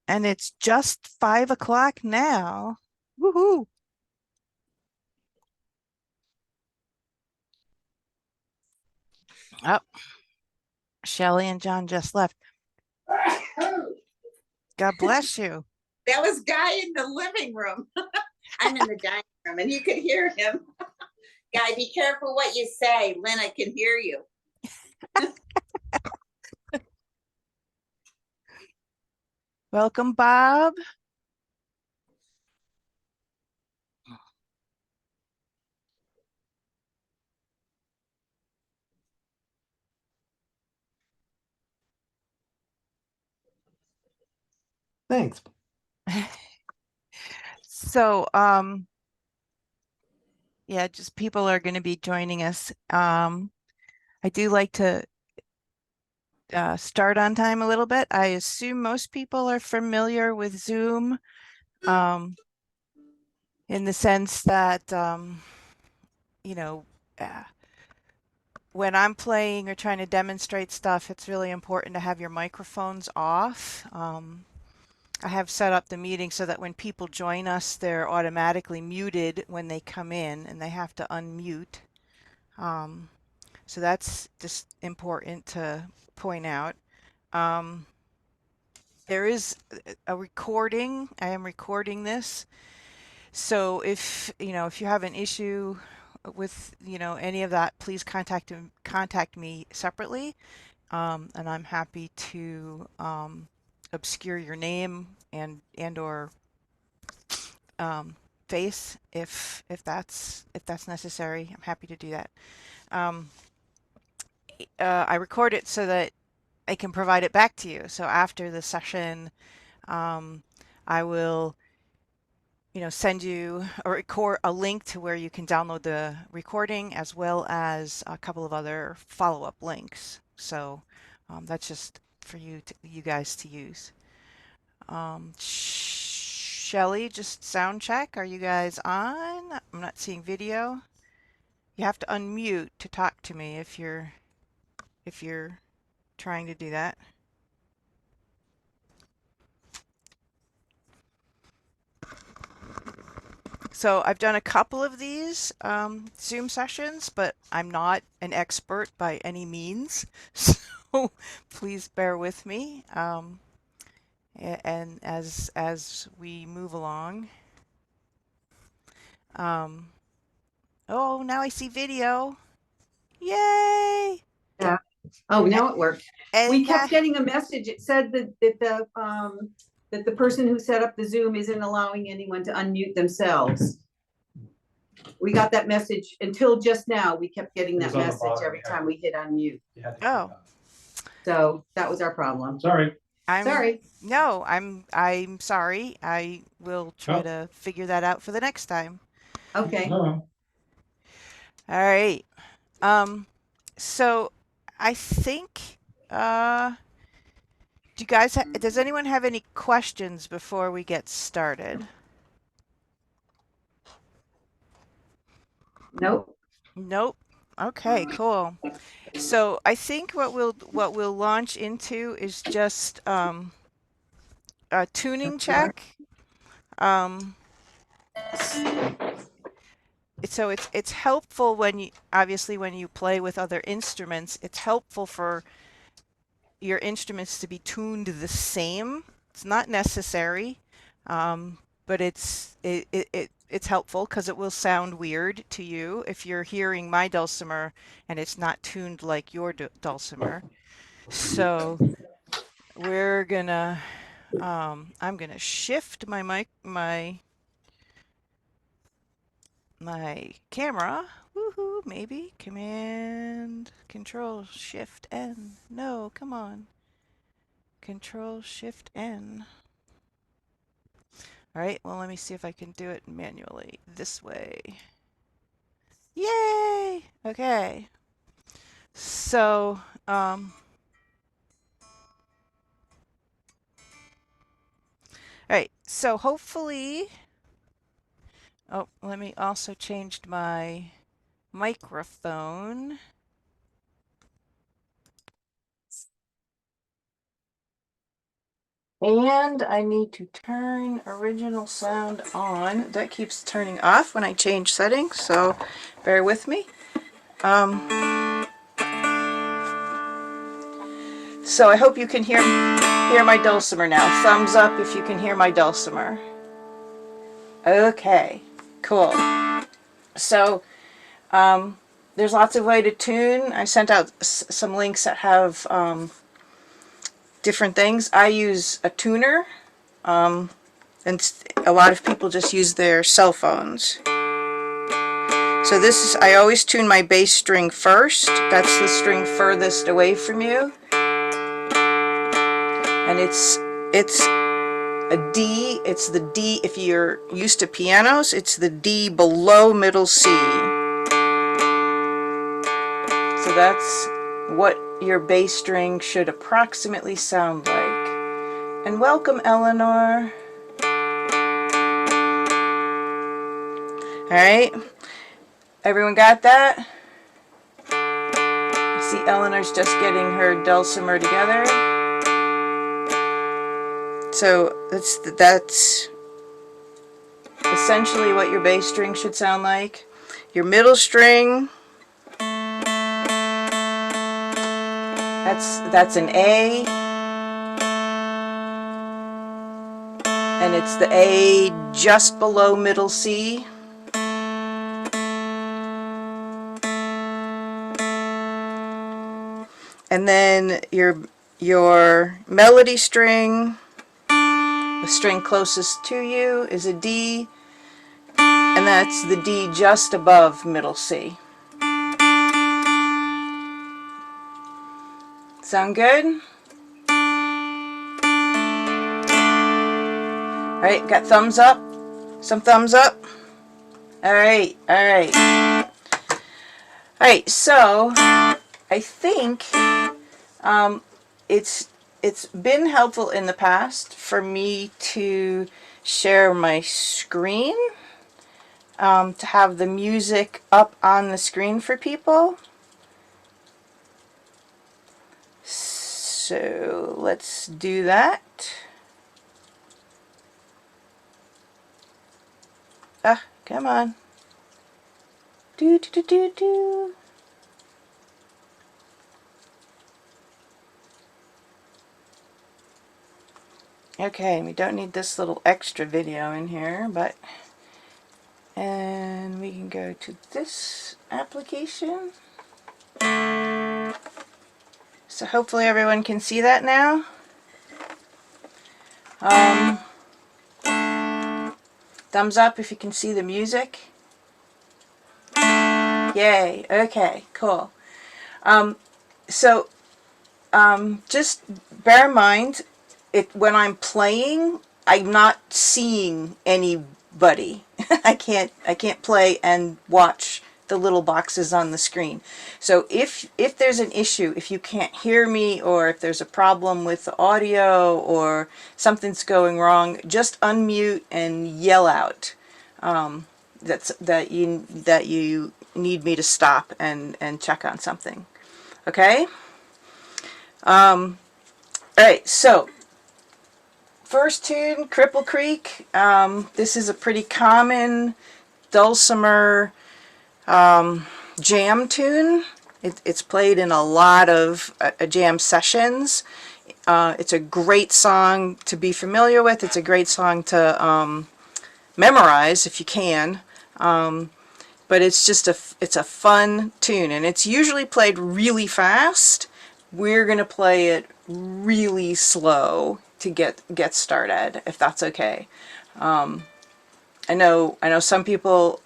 And it's just 5 o'clock now. Woohoo! Oh, Shelly and John just left. God bless you. That was Guy in the living room. I'm in the dining room and you could hear him. Guy, be careful what you say. Lynna can hear you. Welcome, Bob. Thanks. So, yeah, just people are going to be joining us. I do like to start on time a little bit. I assume most people are familiar with Zoom, in the sense that, you know, when I'm playing or trying to demonstrate stuff, it's really important to have your microphones off. I have set up the meeting so that when people join us, they're automatically muted when they come in and they have to unmute. So that's just important to point out. There is a recording. I am recording this. So if you have an issue with any of that, please contact me separately, and I'm happy to obscure your name and or face if that's necessary. I'm happy to do that. I record it so that I can provide it back to you. So after the session, I will send you a link to where you can download the recording, as well as a couple of other follow-up links. So that's just for you guys to use. Shelly, just sound check. Are you guys on? I'm not seeing video. You have to unmute to talk to me if you're trying to do that. So I've done a couple of these Zoom sessions, but I'm not an expert by any means. So please bear with me. And as we move along. Oh, now I see video. Yay! Yeah. Oh, now it worked. And We kept getting a message. It said that the person who set up the Zoom isn't allowing anyone to unmute themselves. We got that message until just now. We kept getting that message every time we hit unmute. Oh. So that was our problem. Sorry. Sorry. No, I'm sorry. I will try to figure that out for the next time. Okay. No. All right. So I think does anyone have any questions before we get started? Nope. Nope. Okay, cool. So I think what we'll launch into is just a tuning check. So it's helpful when you play with other instruments. It's helpful for your instruments to be tuned the same. It's not necessary, but it's helpful because it will sound weird to you if you're hearing my dulcimer and it's not tuned like your dulcimer. So we're gonna I'm gonna shift my camera. Woohoo, maybe. Command, Control, Shift, N. No, come on. Control, Shift, N. All right, well, let me see if I can do it manually this way. Yay! Okay. So, all right, so hopefully, oh, let me also change my microphone. And I need to turn original sound on. That keeps turning off when I change settings, so bear with me. So I hope you can hear my dulcimer now. Thumbs up if you can hear my dulcimer. Okay, cool. So there's lots of way to tune. I sent out some links that have different things. I use a tuner, and a lot of people just use their cell phones. So this is, I always tune my bass string first. That's the string furthest away from you. And it's a D. It's the D, if you're used to pianos, it's the D below middle C. So that's what your bass string should approximately sound like. And welcome, Eleanor. Alright, everyone got that? I see Eleanor's just getting her dulcimer together. So that's essentially what your bass string should sound like. Your middle string, that's an A, and it's the A just below middle C. And then your melody string, the string closest to you, is a D, and that's the D just above middle C. Sound good? Alright, got thumbs up? Some thumbs up? Alright, alright. Alright, so I think it's been helpful in the past for me to share my screen, to have the music up on the screen for people. So let's do that. Ah, come on. Do do do do do. Okay, we don't need this little extra video in here, but, and we can go to this application. So hopefully everyone can see that now. Thumbs up if you can see the music. Yay, okay, cool. Just bear in mind, when I'm playing, I'm not seeing anybody. I can't play and watch the little boxes on the screen. So if there's an issue, if you can't hear me, or if there's a problem with the audio, or something's going wrong, just unmute and yell out that you need me to stop and check on something. Okay? Alright, so first tune, Cripple Creek. This is a pretty common dulcimer jam tune. It's played in a lot of jam sessions. It's a great song to be familiar with. It's a great song to memorize if you can. But it's just it's a fun tune, and it's usually played really fast. We're gonna play it really slow to get started, if that's okay. I know some people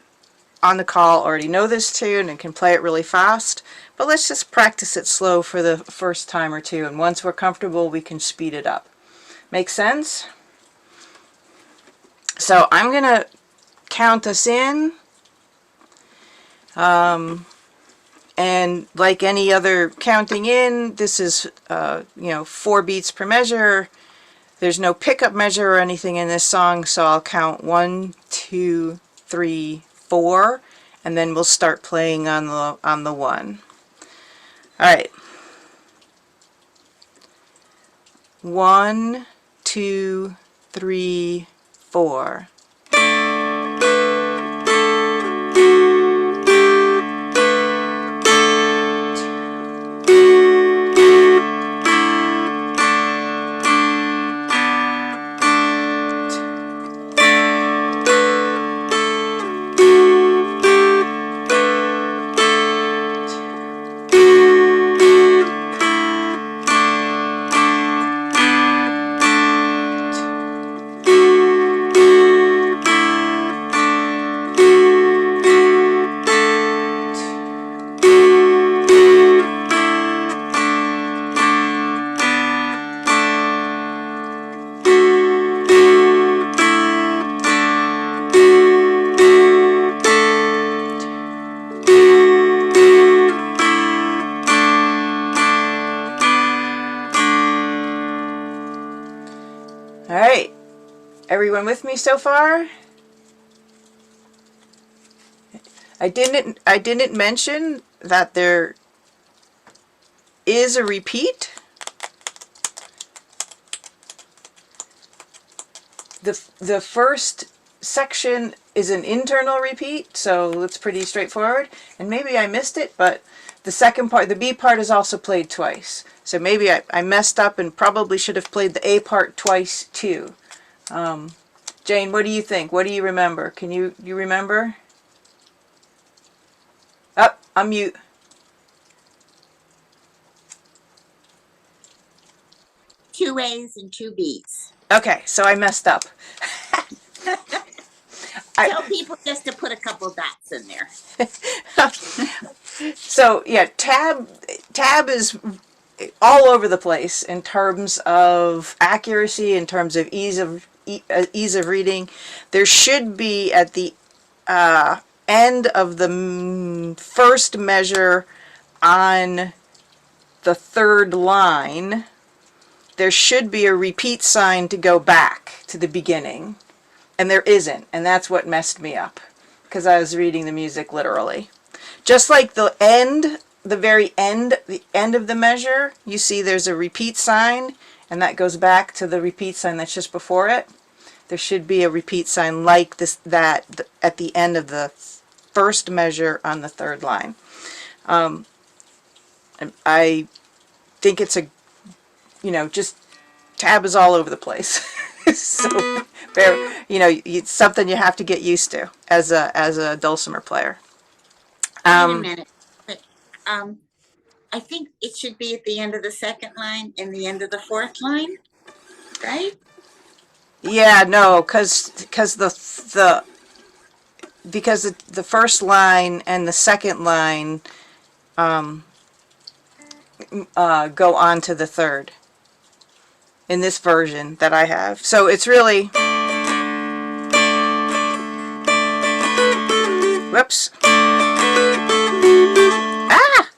on the call already know this tune and can play it really fast, but let's just practice it slow for the first time or two, and once we're comfortable we can speed it up. Make sense? So I'm gonna count us in, and like any other counting in, this is 4 beats per measure. There's no pickup measure or anything in this song, so I'll count 1, 2, 3, 4, and then we'll start playing on the 1. All right. 1, 2, 3, 4. All right, everyone with me so far? I didn't mention that there is a repeat. The first section is an internal repeat, so it's pretty straightforward. And maybe I missed it, but the second part, the B part, is also played twice. So maybe I messed up and probably should have played the A part twice too. Jane, what do you think? What do you remember? Can you remember? Up, unmute. Two A's and two B's. Okay, so I messed up. Tell people just to put a couple dots in there. So yeah, tab is all over the place in terms of accuracy, in terms of ease of reading. There should be at the end of the first measure on the third line, there should be a repeat sign to go back to the beginning, and there isn't, and that's what messed me up because I was reading the music literally. Just like the end, the very end, the end of the measure, you see there's a repeat sign, and that goes back to the repeat sign that's just before it. There should be a repeat sign like this, that at the end of the first measure on the third line. I think it's a, just tab is all over the place. So, it's something you have to get used to as a dulcimer player. Wait a minute. But, I think it should be at the end of the second line and the end of the fourth line, right? Yeah, no, because the first line and the second line go on to the third in this version that I have. So it's really, whoops. Ah!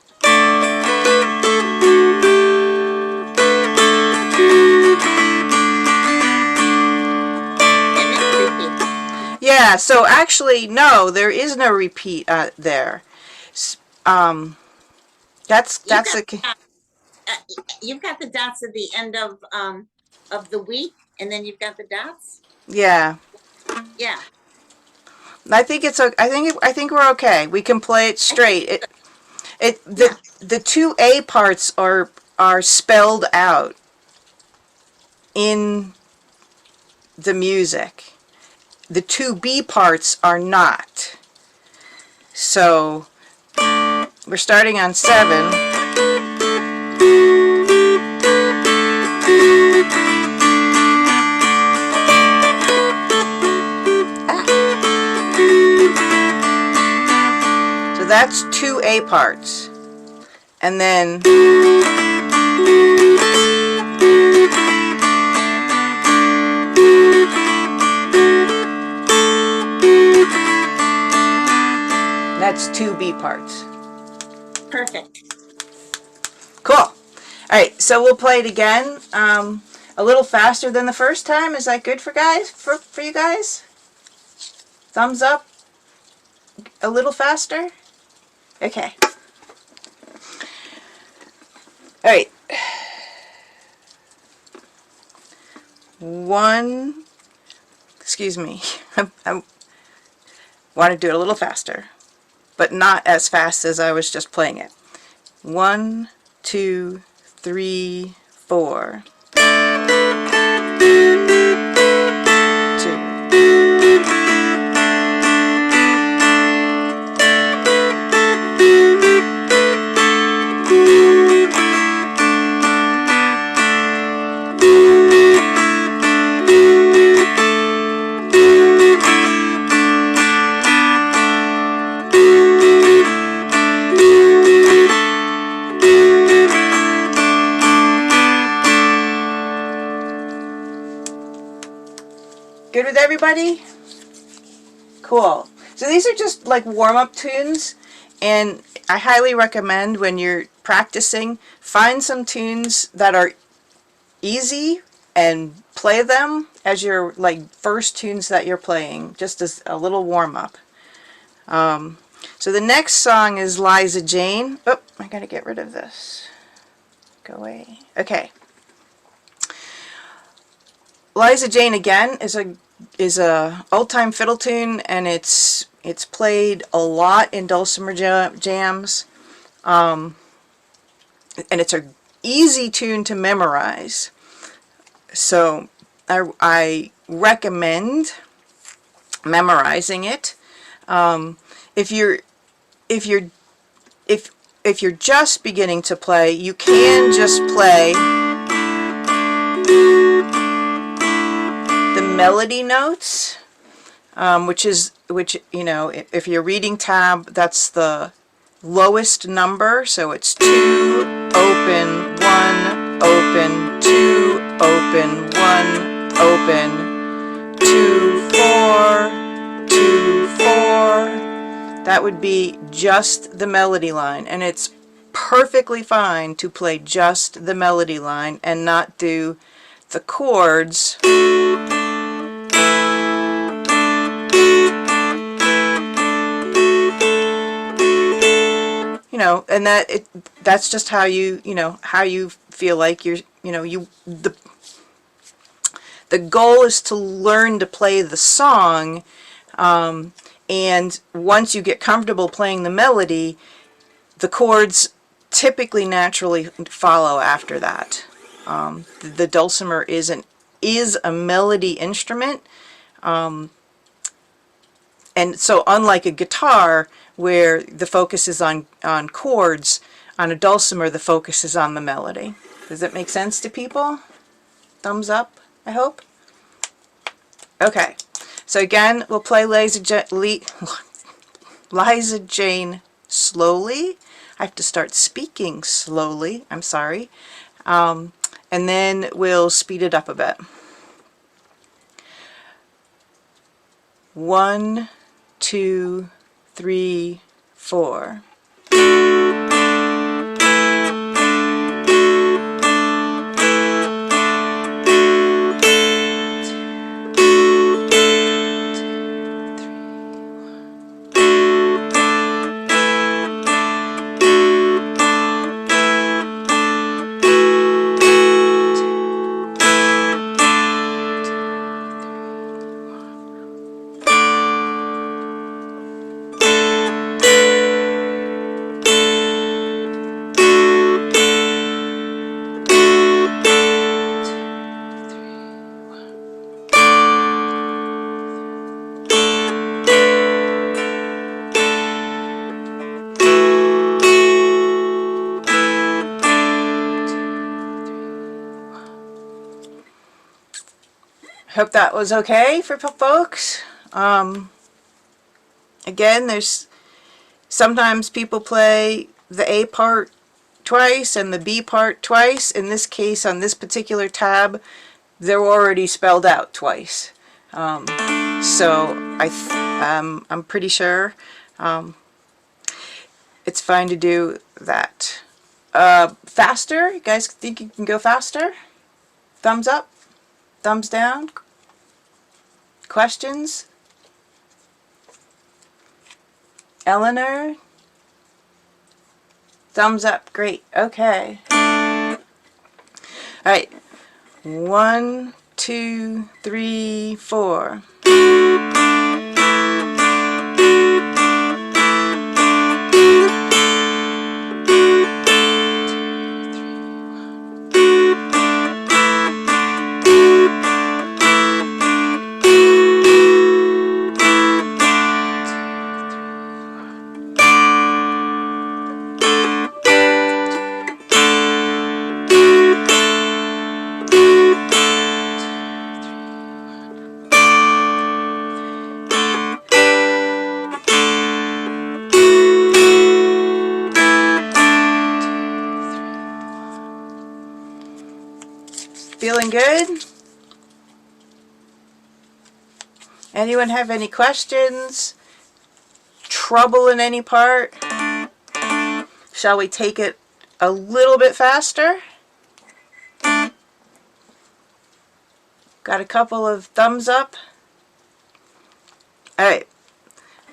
And then repeat. Yeah, so actually, no, there is no repeat there. That's You've got the dots at the end of the week, and then you've got the dots. yeah. Yeah. I think it's I think we're okay. We can play it straight. The two A parts are spelled out in the music. The two B parts are not. So we're starting on 7. So that's two A parts. And then that's two B parts. Perfect. Cool. All right, so we'll play it again a little faster than the first time. Is that good for you guys? Thumbs up? A little faster? Okay. All right. 1, excuse me, I want to do it a little faster, but not as fast as I was just playing it. 1, 2, 3, 4. 2. Good with everybody? Cool. So these are just like warm-up tunes, and I highly recommend when you're practicing, find some tunes that are easy and play them as your like first tunes that you're playing, just as a little warm-up. So the next song is Liza Jane. Oh, I gotta get rid of this. Go away. Okay. Liza Jane again is a old-time fiddle tune, and it's played a lot in dulcimer jams, and it's a easy tune to memorize. So I recommend memorizing it. If you're just beginning to play, you can just play the melody notes, which you know, if you're reading tab, that's the lowest number, so it's 2 open 1 open 2 open 1 open 2 4 2 4. That would be just the melody line, and it's perfectly fine to play just the melody line and not do the chords. You know, and that's just how you know, how you feel like you're, you know, the goal is to learn to play the song, and once you get comfortable playing the melody, the chords typically naturally follow after that. The dulcimer is a melody instrument, and so unlike a guitar where the focus is on chords, on a dulcimer the focus is on the melody. Does that make sense to people? Thumbs up, I hope. Okay, so again, we'll play Liza Jane slowly. I have to start speaking slowly, I'm sorry. And then we'll speed it up a bit. 1, 2, 3, 4. Hope that was okay for folks. Again, there's sometimes people play the A part twice and the B part twice. In this case, on this particular tab, they're already spelled out twice. So I'm pretty sure it's fine to do that. Faster? You guys think you can go faster? Thumbs up? Thumbs down? Questions? Eleanor? Thumbs up. Great. Okay. All right. 1, 2, 3, 4. Feeling good? Anyone have any questions? Trouble in any part? Shall we take it a little bit faster? Got a couple of thumbs up? Alright.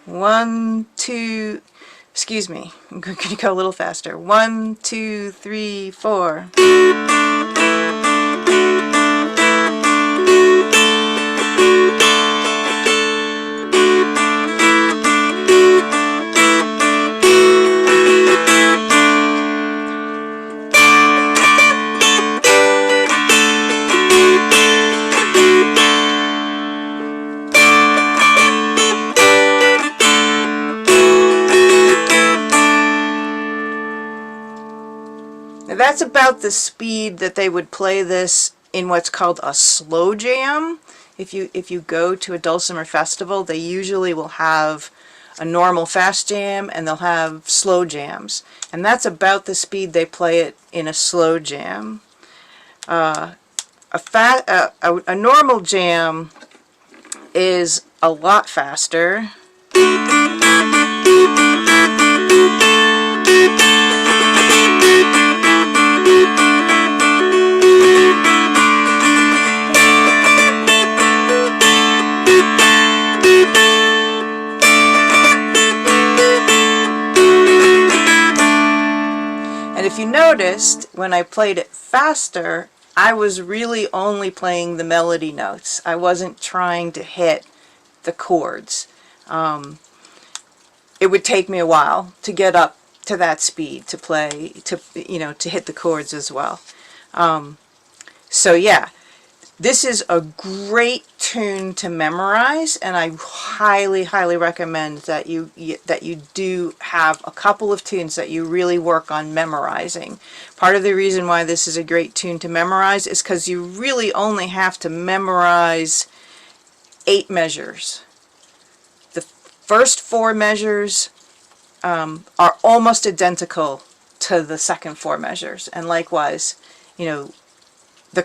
1, 2, excuse me. I'm going to go a little faster. 1, 2, 3, 4. Now that's about the speed that they would play this in what's called a slow jam. If you go to a dulcimer festival, they usually will have a normal fast jam and they'll have slow jams. And that's about the speed they play it in a slow jam. A normal jam is a lot faster. And if you noticed, when I played it faster, I was really only playing the melody notes. I wasn't trying to hit the chords. It would take me a while to get up to that speed to play, to hit the chords as well. So yeah, this is a great tune to memorize, and I highly, highly recommend that you do have a couple of tunes that you really work on memorizing. Part of the reason why this is a great tune to memorize is because you really only have to memorize 8 measures. The first 4 measures are almost identical to the second 4 measures, and likewise, the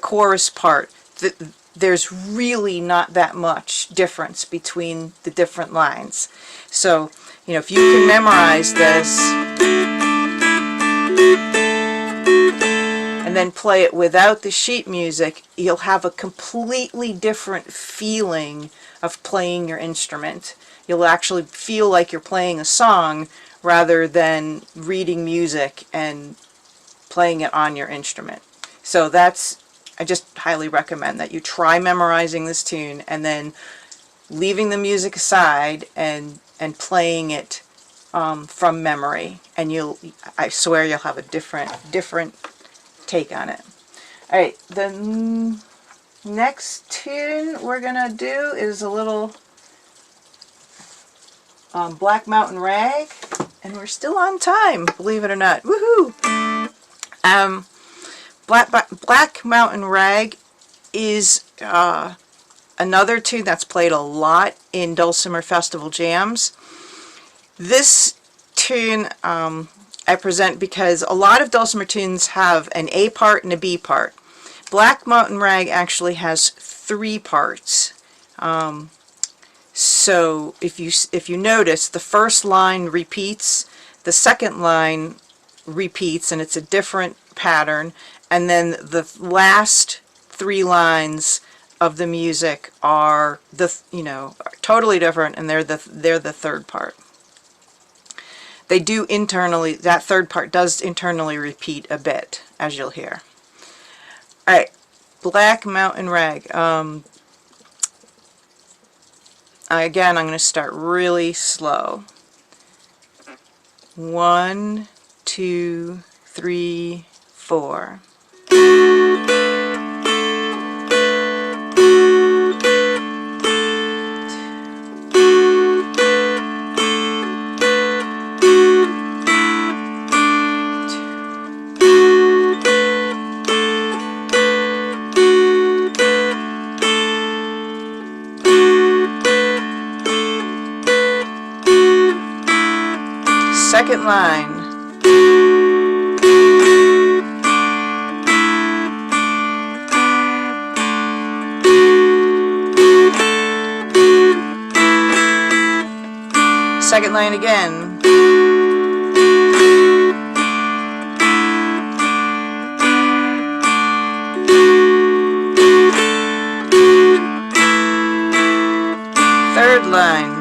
chorus part. There's really not that much difference between the different lines. So, if you can memorize this and then play it without the sheet music, you'll have a completely different feeling of playing your instrument. You'll actually feel like you're playing a song rather than reading music and playing it on your instrument. So I just highly recommend that you try memorizing this tune and then leaving the music aside and playing it from memory, and I swear you'll have a different take on it. All right, the next tune we're gonna do is a little Black Mountain Rag, and we're still on time, believe it or not. Woohoo! Black Mountain Rag is another tune that's played a lot in Dulcimer Festival jams. This tune I present because a lot of Dulcimer tunes have an A part and a B part. Black Mountain Rag actually has 3 parts. So if you notice, the first line repeats, the second line repeats, and it's a different pattern, and then the last 3 lines of the music are totally different, and they're the third part. They do internally, that third part does internally repeat a bit, as you'll hear. All right, black mountain rag. Again, I'm going to start really slow. 1, 2, 3, 4. Second line. Second line again. Third line.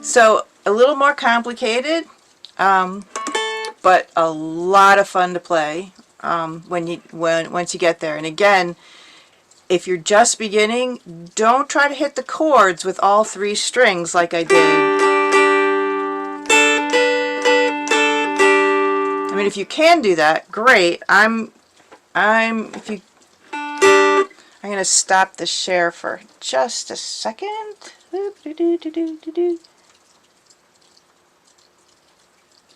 So a little more complicated, but a lot of fun to play once you get there. And again, if you're just beginning, don't try to hit the chords with all 3 strings like I did. I mean, if you can do that, great. I'm going to stop the share for just a second.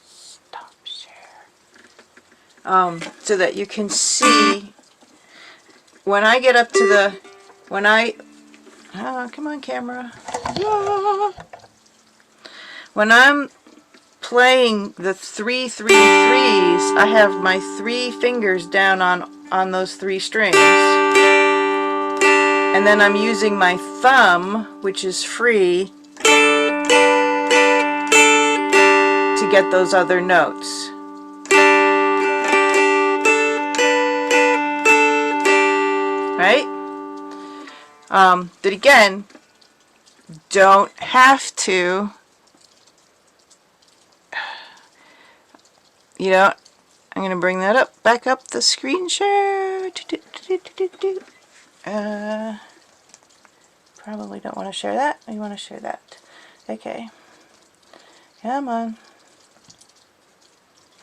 Stop share. So that you can see when I get up to the, come on camera. When I'm playing the 3 3 3s, I have my 3 fingers down on those 3 strings. And then I'm using my thumb, which is free, to get those other notes. Right? But again, don't have to, I'm going to bring that back up the screen share. Probably don't want to share that. I want to share that. Okay. Come on.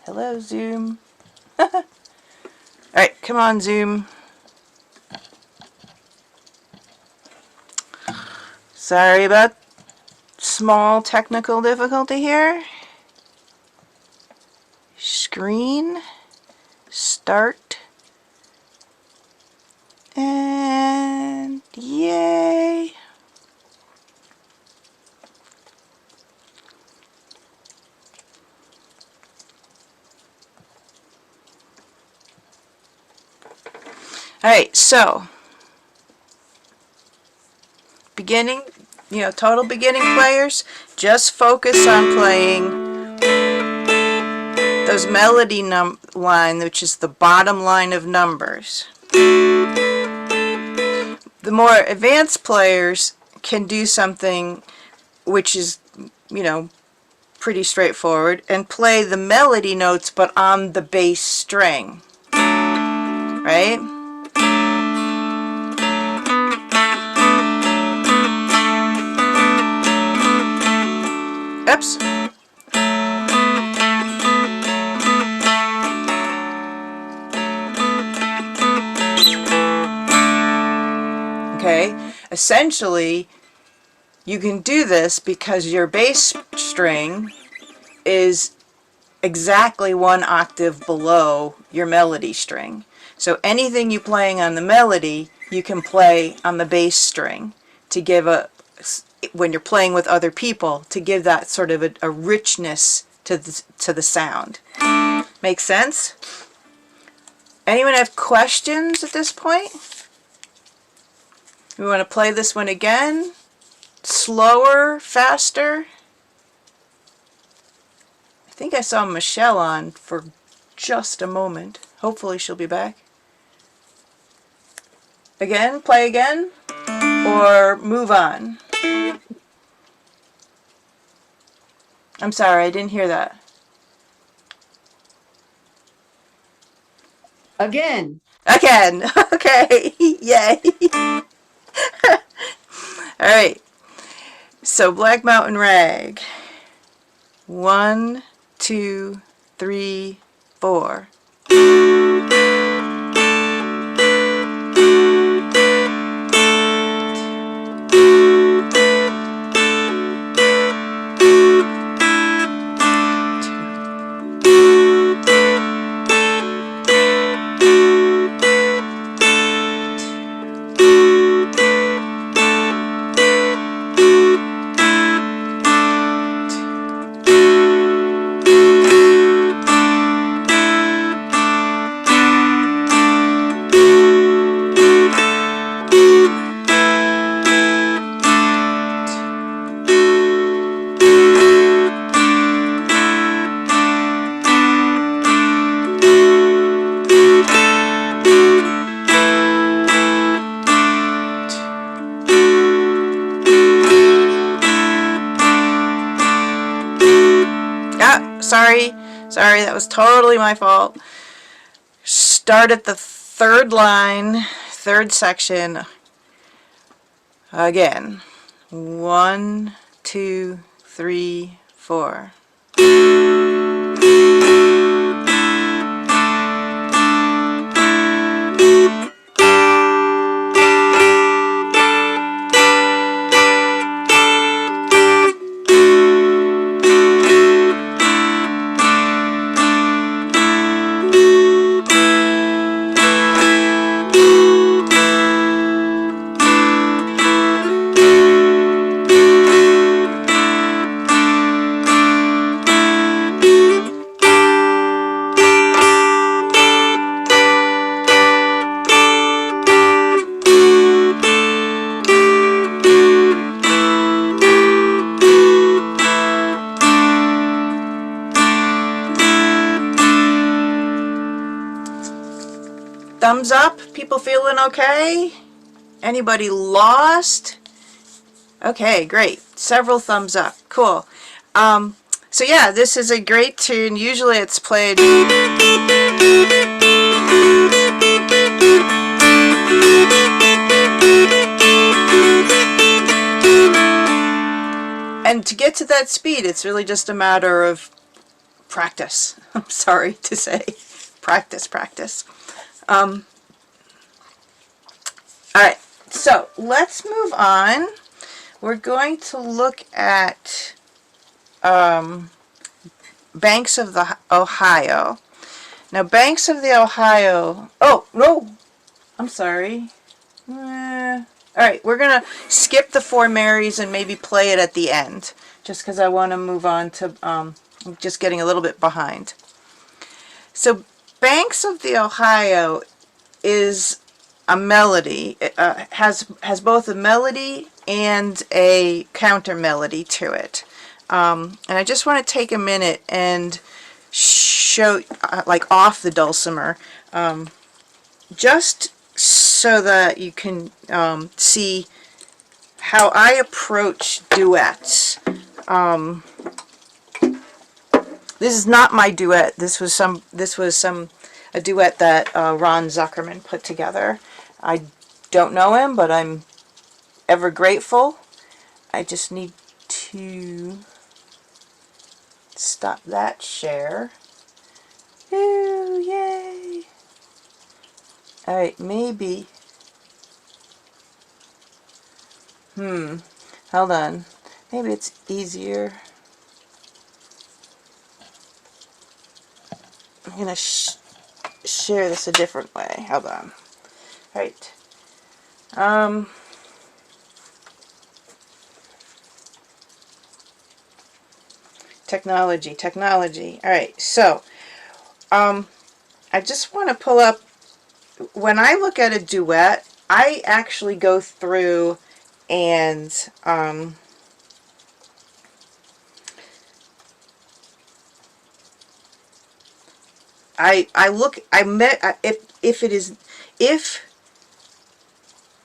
Hello, Zoom. Alright, come on, Zoom. Sorry about small technical difficulty here. Screen. Start. And yay. Alright, so beginning, total beginning players, just focus on playing those melody line, which is the bottom line of numbers. The more advanced players can do something which is, pretty straightforward, and play the melody notes but on the bass string. Right? Oops. Okay, essentially you can do this because your bass string is exactly 1 octave below your melody string. So anything you're playing on the melody, you can play on the bass string to give when you're playing with other people, to give that sort of a richness to the sound. Make sense? Anyone have questions at this point? We want to play this one again? Slower, faster? I think I saw Michelle on for just a moment. Hopefully she'll be back. Again? Play again? Or move on? I'm sorry, I didn't hear that. Again. Again! Okay, yay! Alright, so Black Mountain Rag. 1, 2, 3, 4. Sorry, that was totally my fault. Start at the third line, third section. Again. 1, 2, 3, 4. Thumbs up? People feeling okay? Anybody lost? Okay, great. Several thumbs up. Cool. So yeah, this is a great tune. Usually it's played. And to get to that speed, it's really just a matter of practice. I'm sorry to say. Practice. All right, so let's move on. We're going to look at Banks of the Ohio. Now, Banks of the Ohio. Oh, no. I'm sorry. All right, we're going to skip the Four Marys and maybe play it at the end, just because I want to move on to, I'm just getting a little bit behind. So, Banks of the Ohio is a melody. It has both a melody and a counter melody to it. And I just want to take a minute and show, like off the dulcimer, just so that you can see how I approach duets. This is not my duet. This was a duet that Ron Zuckerman put together. I don't know him, but I'm ever grateful. I just need to stop that share. Ooh, yay! Alright, maybe. Hold on. Maybe it's easier. I'm going to share this a different way. Hold on. All right. Technology. All right. So, I just want to pull up, when I look at a duet, I actually go through and I look, I met, if it is, if,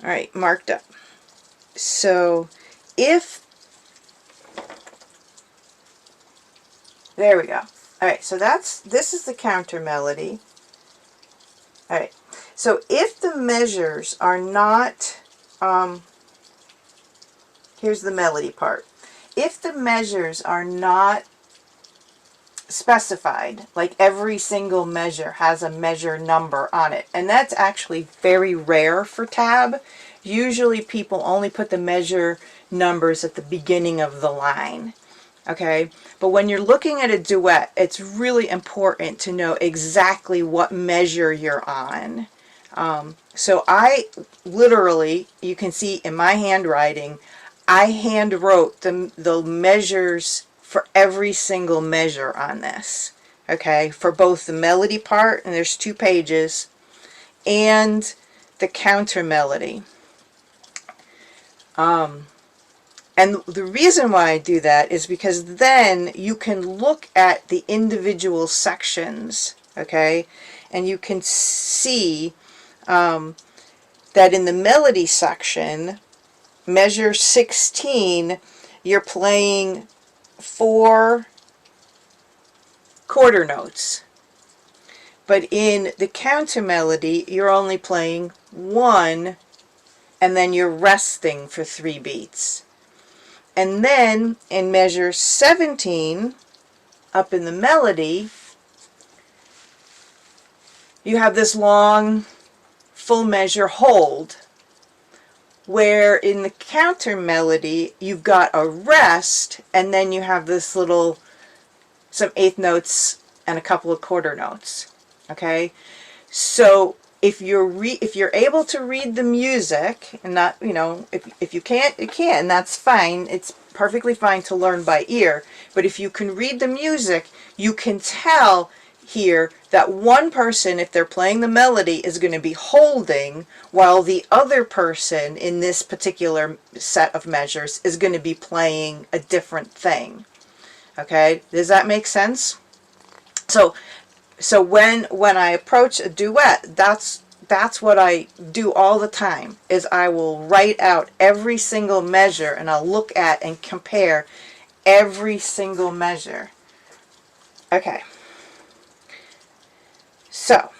all right, marked up. So if, there we go. All right, so this is the counter melody. All right, so if the measures are not, here's the melody part. If the measures are not specified, like every single measure has a measure number on it, and that's actually very rare for tab. Usually people only put the measure numbers at the beginning of the line. Okay, but when you're looking at a duet, it's really important to know exactly what measure you're on. So I literally, you can see in my handwriting, I hand wrote the measures for every single measure on this. Okay, for both the melody part, and there's 2 pages, and the counter melody. And the reason why I do that is because then you can look at the individual sections, okay? And you can see that in the melody section, measure 16, you're playing 4 quarter notes. But in the counter melody, you're only playing 1, and then you're resting for 3 beats. And then in measure 17, up in the melody, you have this long full measure hold, where in the counter melody, you've got a rest, and then you have this little, some 1/8 notes and a couple of quarter notes. Okay, so if you're able to read the music, and not, if you can't, you can't, and that's fine. It's perfectly fine to learn by ear. But if you can read the music, you can tell here that one person, if they're playing the melody, is going to be holding, while the other person in this particular set of measures is going to be playing a different thing. Okay, does that make sense? So when I approach a duet, that's what I do all the time, is I will write out every single measure, and I'll look at and compare every single measure. Okay. So,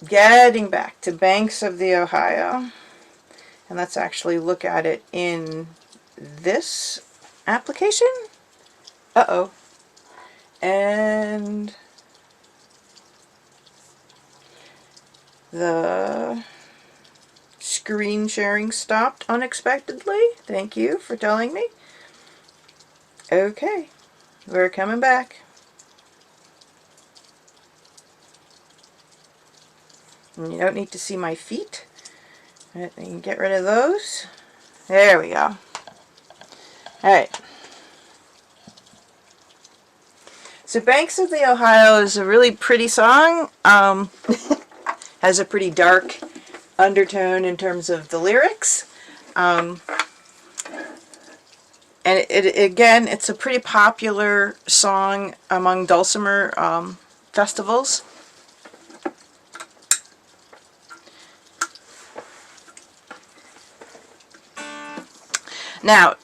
getting back to Banks of the Ohio, and let's actually look at it in this application. Uh-oh. And the screen sharing stopped unexpectedly. Thank you for telling me. Okay, we're coming back. And you don't need to see my feet. You can get rid of those. There we go. Alright. So Banks of the Ohio is a really pretty song. Has a pretty dark undertone in terms of the lyrics. And again, it's a pretty popular song among dulcimer festivals. Now,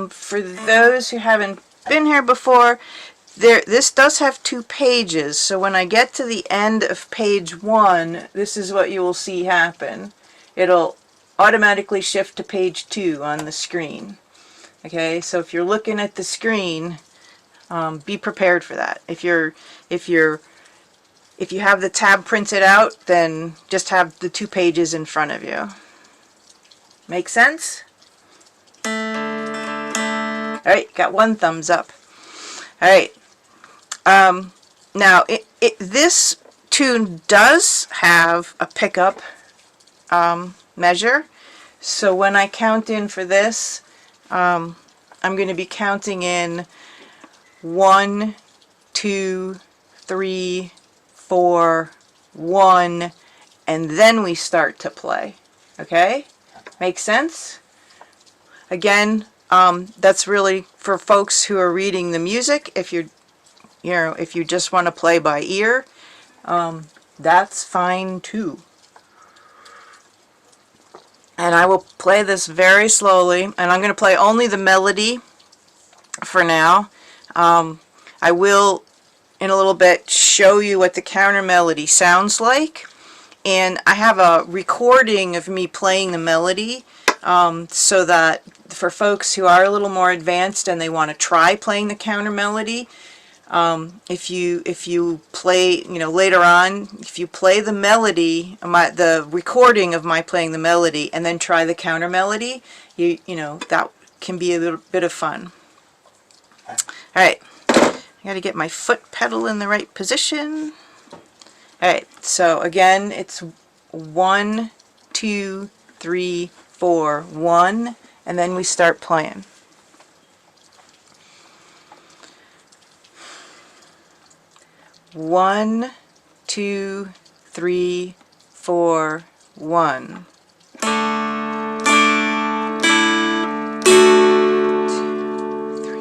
for those who haven't been here before, this does have 2 pages, so when I get to the end of page 1, this is what you will see happen. It'll automatically shift to page 2 on the screen. Okay, so if you're looking at the screen, be prepared for that. If you have the tab printed out, then just have the 2 pages in front of you. Make sense? Alright, got 1 thumbs up. Alright. Now, this tune does have a pickup measure. So when I count in for this, I'm going to be counting in 1, 2, 3, 4, 1, and then we start to play. Okay? Make sense? Again, that's really for folks who are reading the music. If if you just want to play by ear, that's fine too. And I will play this very slowly, and I'm going to play only the melody for now. I will, in a little bit, show you what the counter melody sounds like. And I have a recording of me playing the melody, so that for folks who are a little more advanced and they want to try playing the counter melody, if you play, later on, if you play the melody, the recording of my playing the melody, and then try the counter melody, that can be a little bit of fun. All right, I got to get my foot pedal in the right position. All right, so again, it's 1, 2, 3, 4, 1, and then we start playing. 1, 2, 3, 4, 1. 2, 3,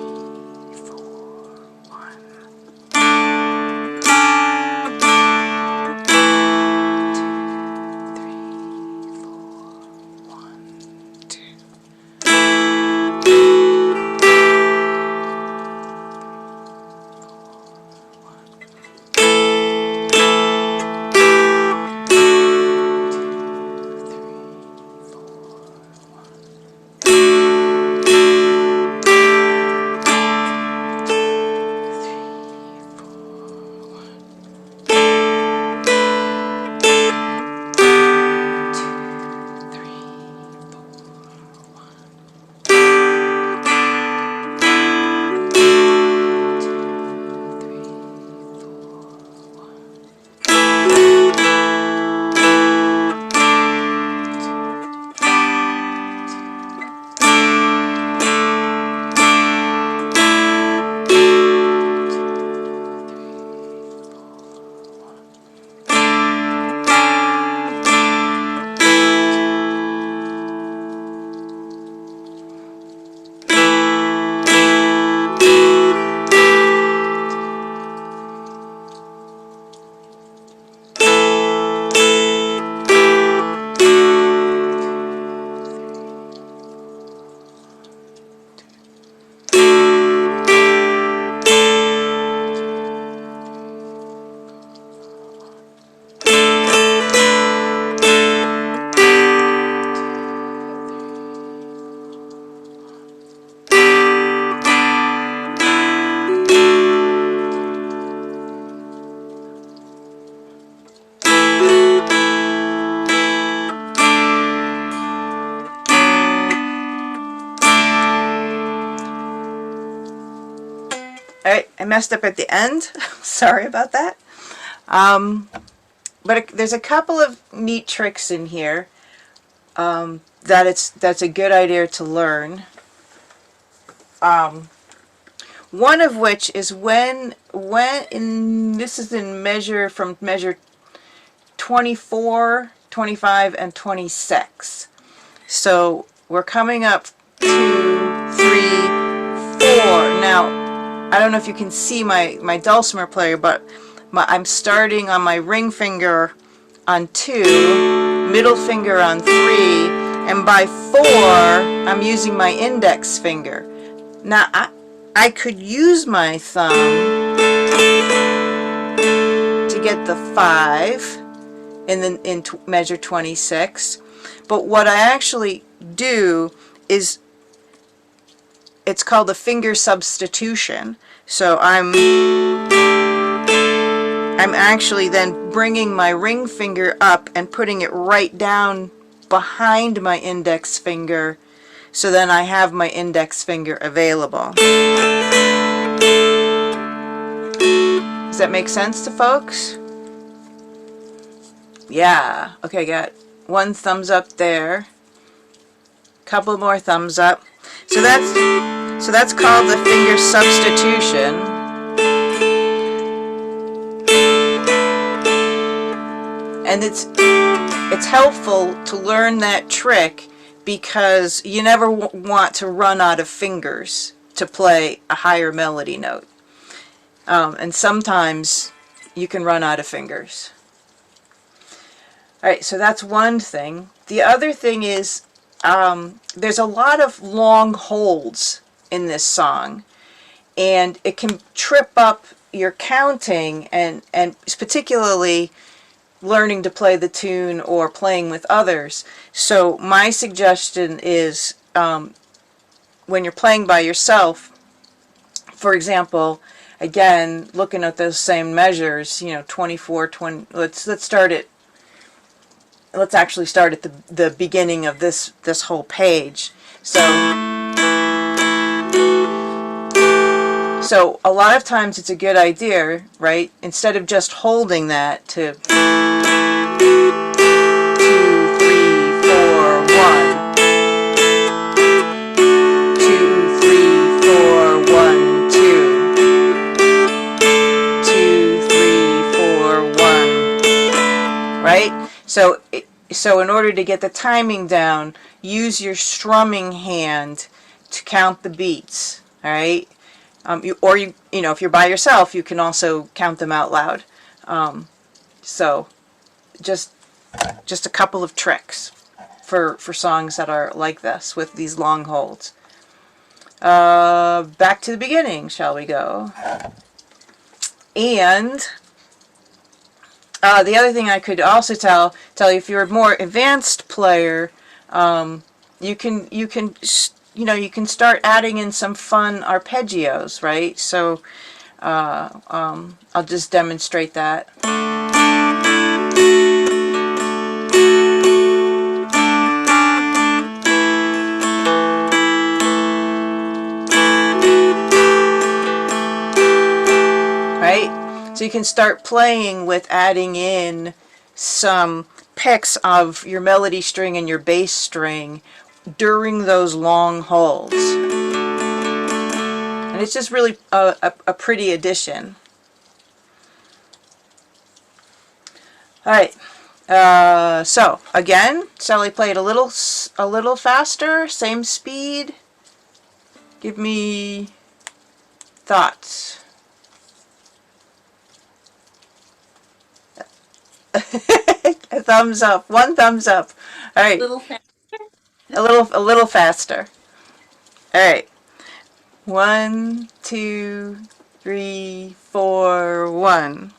4, 1. 'Alright, I messed up at the end. Sorry about that. But there's a couple of neat tricks in here that's a good idea to learn. One of which is this is in measure 24, 25, and 26. So we're coming up 2, 3, 4. Now, I don't know if you can see my dulcimer player, but I'm starting on my ring finger on 2, middle finger on 3, and by 4, I'm using my index finger. Now, I could use my thumb to get the 5 in measure 26, but what I actually do is, it's called a finger substitution. So I'm actually then bringing my ring finger up and putting it right down behind my index finger, so then I have my index finger available. Does that make sense to folks? Yeah. Okay, got one thumbs up there. Couple more thumbs up. So that's called the finger substitution. And it's helpful to learn that trick because you never want to run out of fingers to play a higher melody note. And sometimes you can run out of fingers. Alright, so that's one thing. The other thing is there's a lot of long holds in this song, and it can trip up your counting and particularly learning to play the tune or playing with others. So my suggestion is when you're playing by yourself, for example, again, looking at those same measures, 24, 20, let's actually start at the beginning of this whole page. So a lot of times it's a good idea, right? Instead of just holding that to 2, 3, 4, 1, 2, 3, 4, 1, 2, 2, 3, 4, 1, right? So in order to get the timing down, use your strumming hand to count the beats, all right? If you're by yourself, you can also count them out loud. So just a couple of tricks for songs that are like this with these long holds. Back to the beginning, shall we go? And the other thing I could also tell you, if you're a more advanced player, you can start adding in some fun arpeggios, right? So I'll just demonstrate that. Right? So you can start playing with adding in some picks of your melody string and your bass string during those long holds. And it's just really a pretty addition. Alright, so again, Sally played a little faster, same speed. Give me thoughts. A thumbs up, one thumbs up. Alright, a little faster. Alright. 1, 2, 3, 4, 1.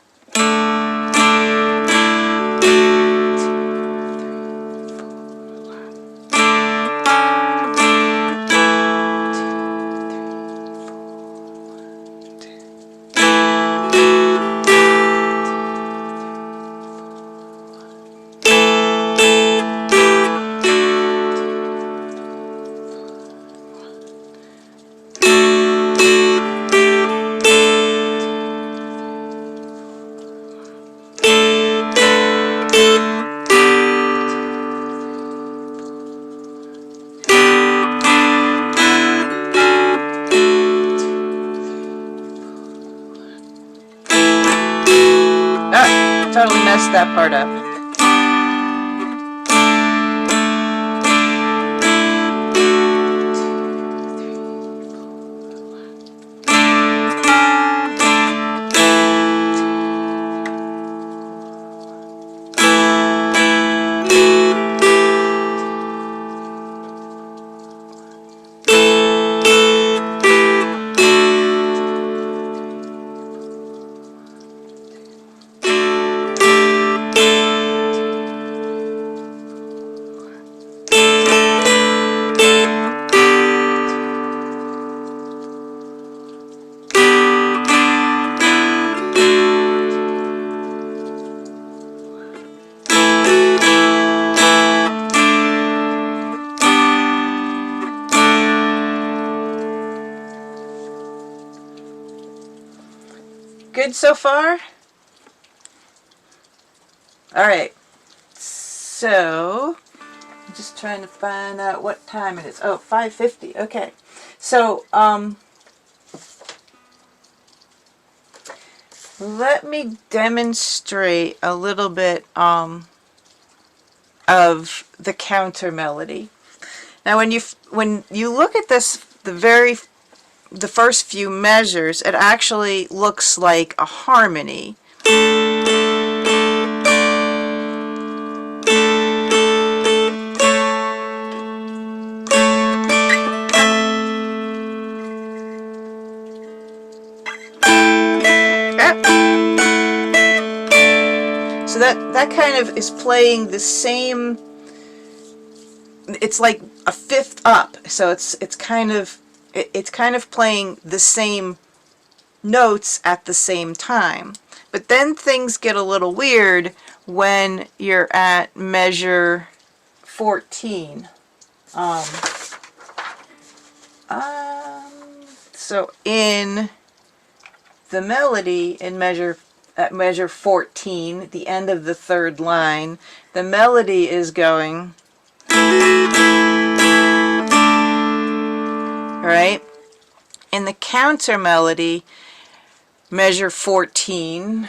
Totally messed that part up. good so far? All right. So, I'm just trying to find out what time it is. Oh, 5:50. Okay. So, let me demonstrate a little bit of the counter melody. Now, when you look at this, the first few measures, it actually looks like a harmony. So that kind of is playing the same. It's like a fifth up. So it's kind of playing the same notes at the same time. But then things get a little weird when you're at measure 14. So in the melody at measure 14, the end of the third line, the melody is going, right? In the counter melody, measure 14,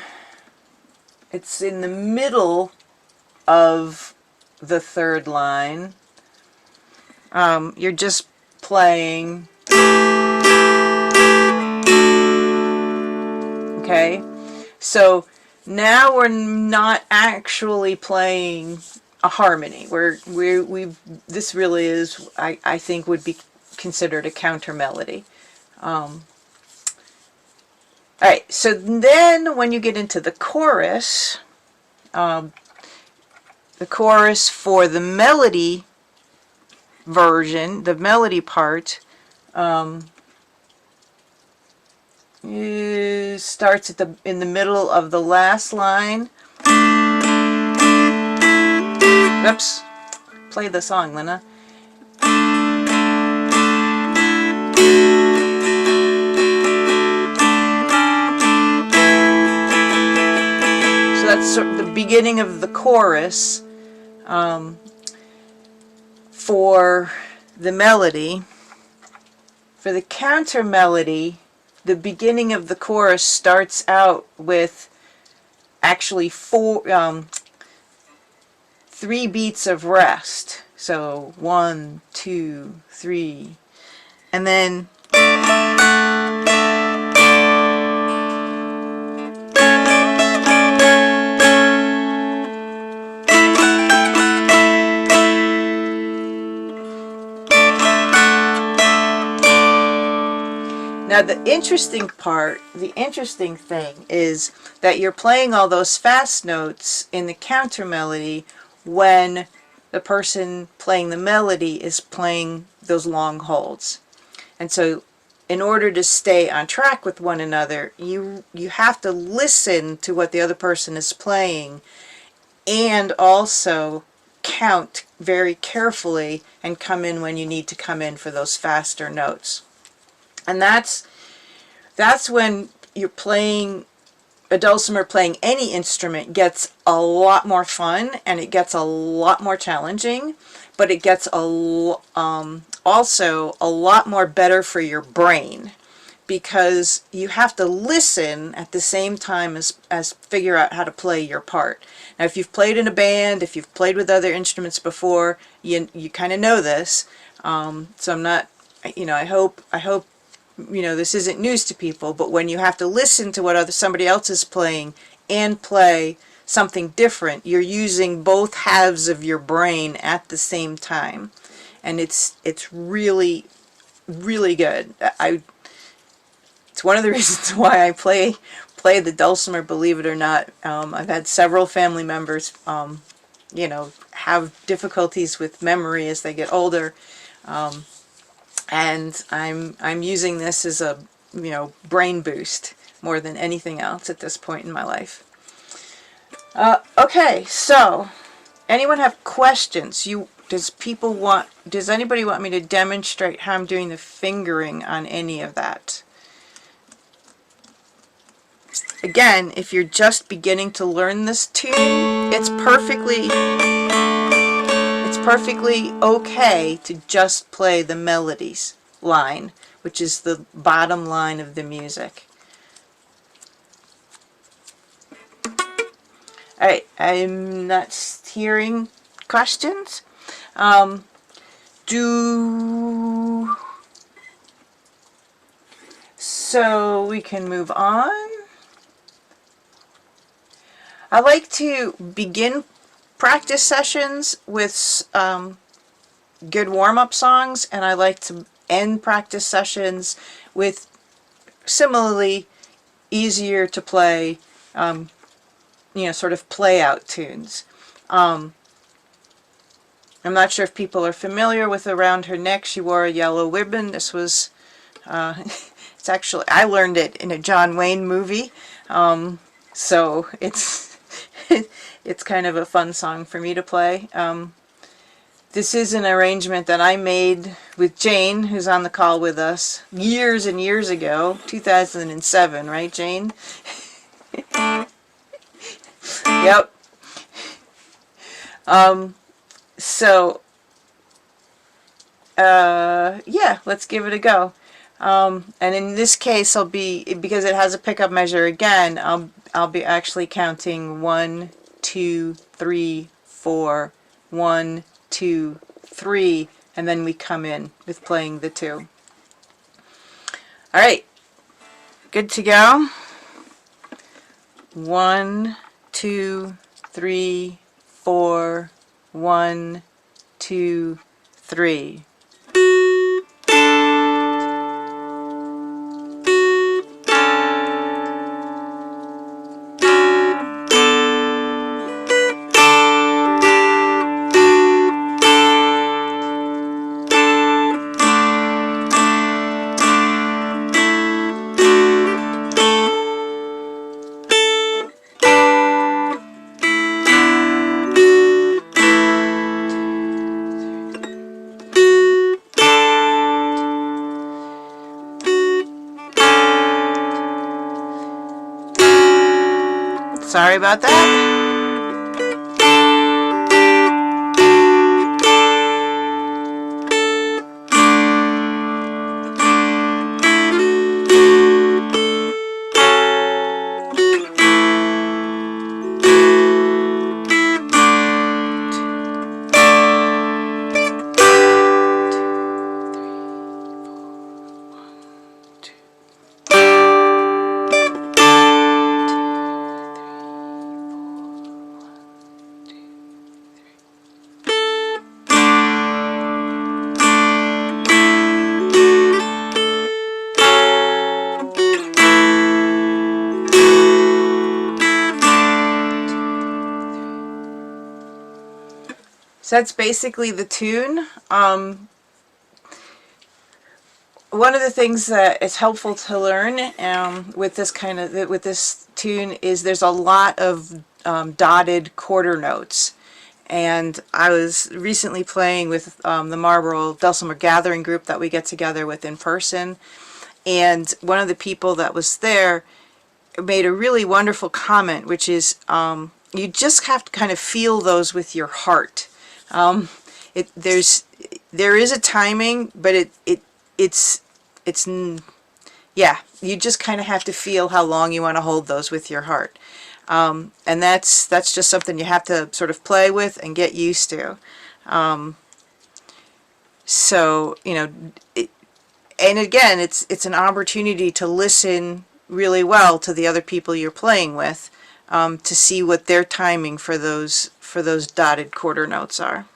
it's in the middle of the third line. You're just playing, okay? So now we're not actually playing a harmony. This really is, I think, would be considered a counter melody. All right, so then when you get into the chorus for the melody version, the melody part, starts in the middle of the last line. Oops, play the song, Lynna. So that's sort of the beginning of the chorus for the melody. For the counter melody, the beginning of the chorus starts out with actually 3 beats of rest. So 1, 2, 3, and then now the interesting thing is that you're playing all those fast notes in the counter melody when the person playing the melody is playing those long holds. And so in order to stay on track with one another, you have to listen to what the other person is playing and also count very carefully and come in when you need to come in for those faster notes. And that's when you're playing a dulcimer, playing any instrument gets a lot more fun, and it gets a lot more challenging, but it gets also a lot more better for your brain, because you have to listen at the same time as figure out how to play your part. Now, if you've played in a band, if you've played with other instruments before, you kind of know this. So I'm not, I hope this isn't news to people, but when you have to listen to what somebody else is playing and play something different, you're using both halves of your brain at the same time, and it's really, really good. It's one of the reasons why I play the dulcimer, believe it or not. I've had several family members have difficulties with memory as they get older. And I'm using this as a brain boost more than anything else at this point in my life. Okay, so anyone have questions? Does anybody want me to demonstrate how I'm doing the fingering on any of that? again, if you're just beginning to learn this tune, it's perfectly okay to just play the melodies line, which is the bottom line of the music. Alright, I'm not hearing questions. So we can move on. I like to begin practice sessions with good warm-up songs, and I like to end practice sessions with similarly easier to play, sort of play-out tunes. I'm not sure if people are familiar with Around Her Neck, She Wore a Yellow Ribbon. This was, it's actually, I learned it in a John Wayne movie, so it's, it's kind of a fun song for me to play. This is an arrangement that I made with Jane, who's on the call with us, years and years ago, 2007, right, Jane? Yep. Yeah, let's give it a go. And in this case, because it has a pickup measure again, I'll be actually counting 1, 2, 3, 4, 1, 2, 3, and then we come in with playing the 2. All right, good to go. 1, 2, 3, 4, 1, 2, 3. Sorry about that. So that's basically the tune. One of the things that is helpful to learn with this tune is there's a lot of dotted quarter notes. And I was recently playing with the Marlboro Dulcimer Gathering group that we get together with in person. And one of the people that was there made a really wonderful comment, which is you just have to kind of feel those with your heart. There is a timing, but it's yeah, you just kind of have to feel how long you want to hold those with your heart. And that's just something you have to sort of play with and get used to. So, and again, it's an opportunity to listen really well to the other people you're playing with, to see what their timing for those dotted quarter notes are.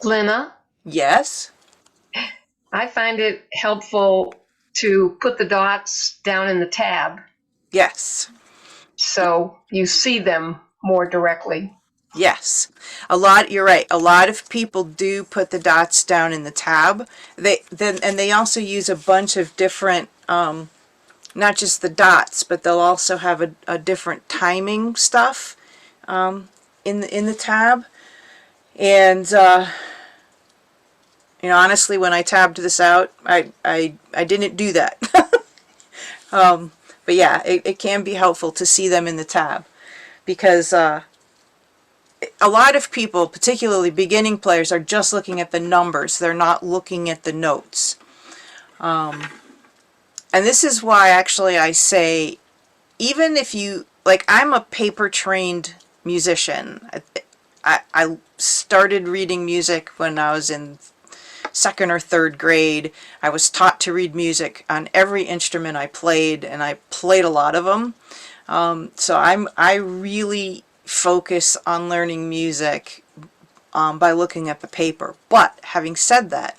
Lynna, Yes? I find it helpful to put the dots down in the tab Yes. so you see them more directly. Yes. You're right. A lot of people do put the dots down in the tab. They also use a bunch of different, not just the dots, but they'll also have a different timing stuff in the tab. And honestly, when I tabbed this out, I didn't do that. But yeah, it can be helpful to see them in the tab, because a lot of people, particularly beginning players, are just looking at the numbers. They're not looking at the notes. And this is why actually I say, even if you, like, I'm a paper trained musician. I started reading music when I was in second or third grade. I was taught to read music on every instrument I played, and I played a lot of them. So I really focus on learning music by looking at the paper. But having said that,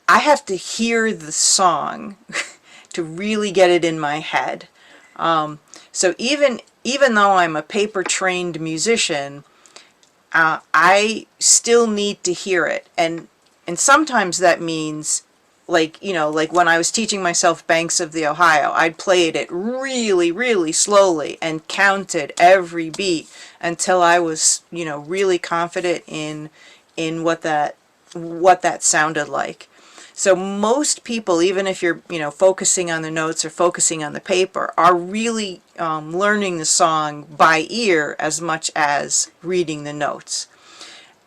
I have to hear the song to really get it in my head. So even though I'm a paper trained musician, I still need to hear it, and sometimes that means, like, you know, like when I was teaching myself Banks of the Ohio, I'd played it really, really slowly and counted every beat until I was, you know, really confident in what that sounded like. So most people, even if you're, you know, focusing on the notes or focusing on the paper, are really learning the song by ear as much as reading the notes.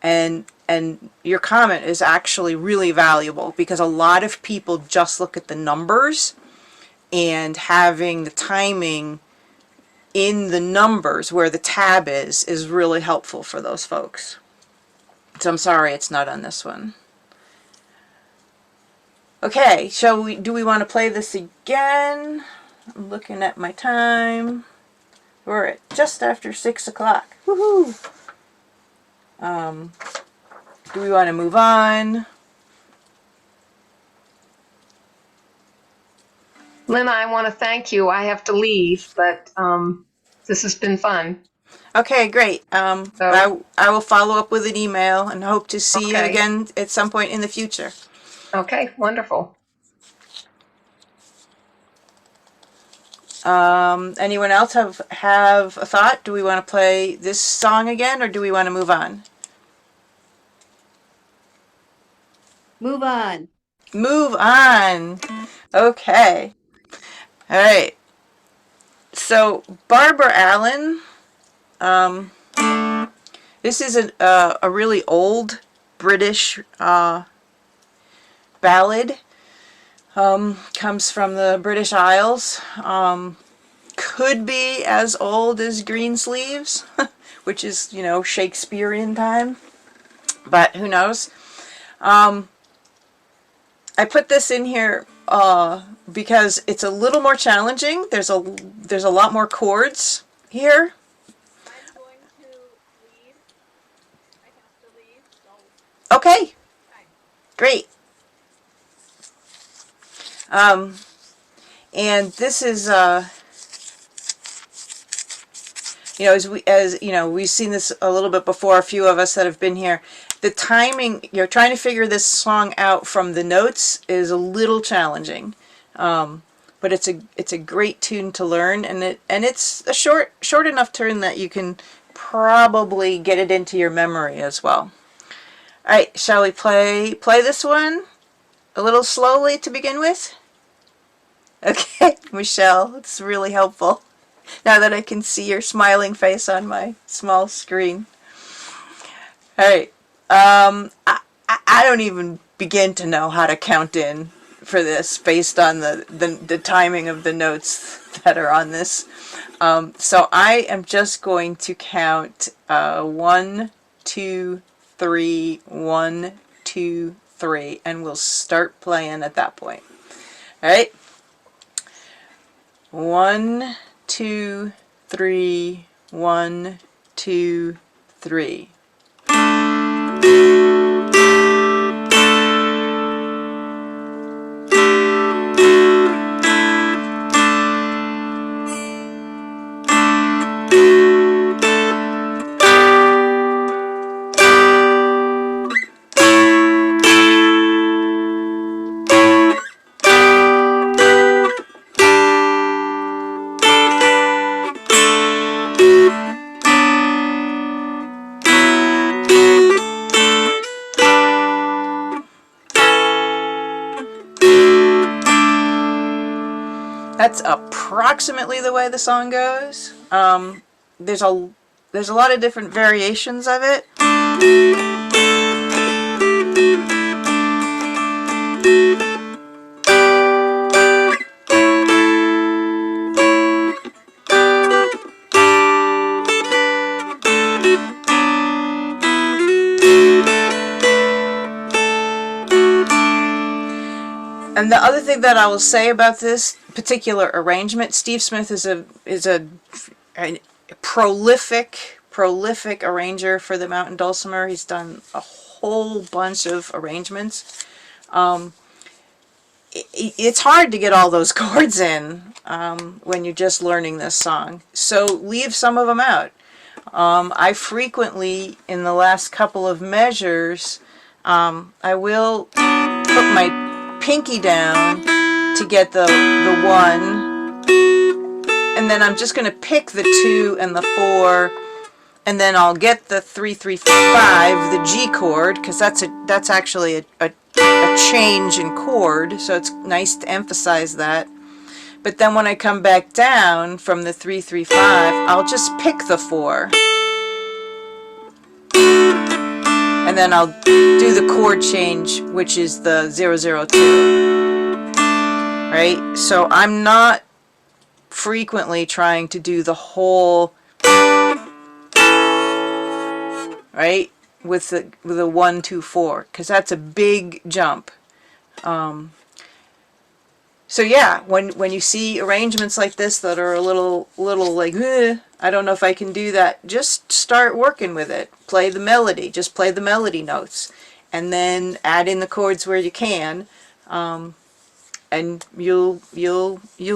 And your comment is actually really valuable, because a lot of people just look at the numbers, and having the timing in the numbers where the tab is really helpful for those folks. So I'm sorry it's not on this one. Okay, do we want to play this again? I'm looking at my time. We're at just after 6 o'clock. Woohoo! Do we want to move on? Lynna, I want to thank you. I have to leave, but this has been fun. Okay, great. So, I will follow up with an email and hope to see you okay. again at some point in the future. Okay, wonderful. Anyone else have a thought? Do we want to play this song again, or do we want to move on? Move on. Move on. Okay. All right. So Barbara Allen, this is a really old British ballad. Comes from the British Isles. Could be as old as Greensleeves, which is, you know, Shakespearean time, but who knows. I put this in here because it's a little more challenging. There's a lot more chords here. I'm going to leave. I have to leave, so. Okay, great. And this is you know, as you know, we've seen this a little bit before, a few of us that have been here. The timing, you're trying to figure this song out from the notes, is a little challenging. But it's a great tune to learn, and it's a short enough tune that you can probably get it into your memory as well. All right, shall we play this one a little slowly to begin with? Okay, Michelle, it's really helpful now that I can see your smiling face on my small screen. All right, I don't even begin to know how to count in for this based on the timing of the notes that are on this. So I am just going to count 1, 2, 3, 1, 2, 3, and we'll start playing at that point. All right. 1, 2, 3, 1, 2, 3. That's approximately the way the song goes. There's a lot of different variations of it. And the other thing that I will say about this particular arrangement, Steve Smith is a prolific arranger for the Mountain Dulcimer. He's done a whole bunch of arrangements. It's hard to get all those chords in when you're just learning this song. So leave some of them out. I frequently, in the last couple of measures, I will put my pinky down to get the 1, and then I'm just going to pick the 2 and the 4, and then I'll get the 3, 3, 5, the G chord, because that's actually a change in chord, so it's nice to emphasize that. But then when I come back down from the 3, 3, 5, I'll just pick the 4. And then I'll do the chord change, which is the 0, 0, 2. Right? So I'm not frequently trying to do the whole, right, with the 1, 2, 4, because that's a big jump. So yeah, when you see arrangements like this that are a little like, I don't know if I can do that, just start working with it. Play the melody, just play the melody notes, and then add in the chords where you can, and you'll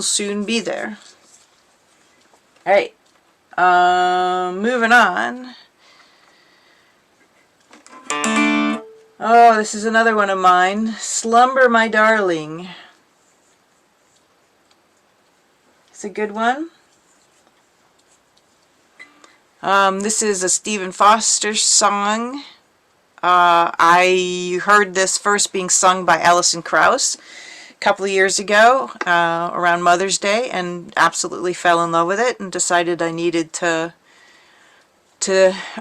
soon be there. All right, moving on. Oh, this is another one of mine. Slumber, My Darling. It's a good one. This is a Stephen Foster song. I heard this first being sung by Alison Krauss a couple of years ago around Mother's Day, and absolutely fell in love with it and decided I needed to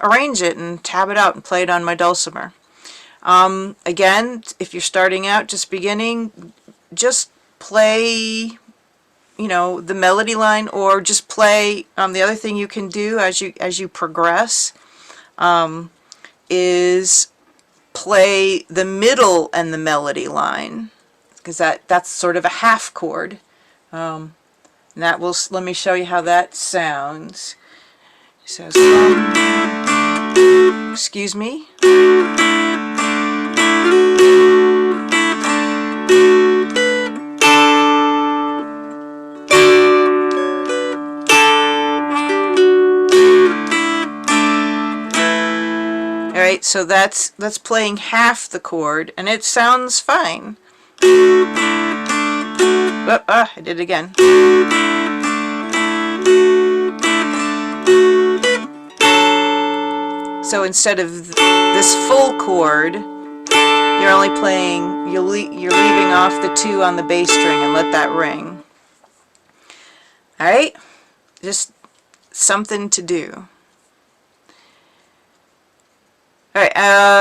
arrange it and tab it out and play it on my dulcimer. Again, if you're starting out, just beginning, just play, you know, the melody line, or just play. The other thing you can do as you progress is play the middle and the melody line, because that's sort of a half chord. And that will, let me show you how that sounds. So, excuse me. Alright, so that's playing half the chord, and it sounds fine. Oh, I did it again. So instead of this full chord, you're only playing, you're leaving off the 2 on the bass string and let that ring. Alright, just something to do. Alright,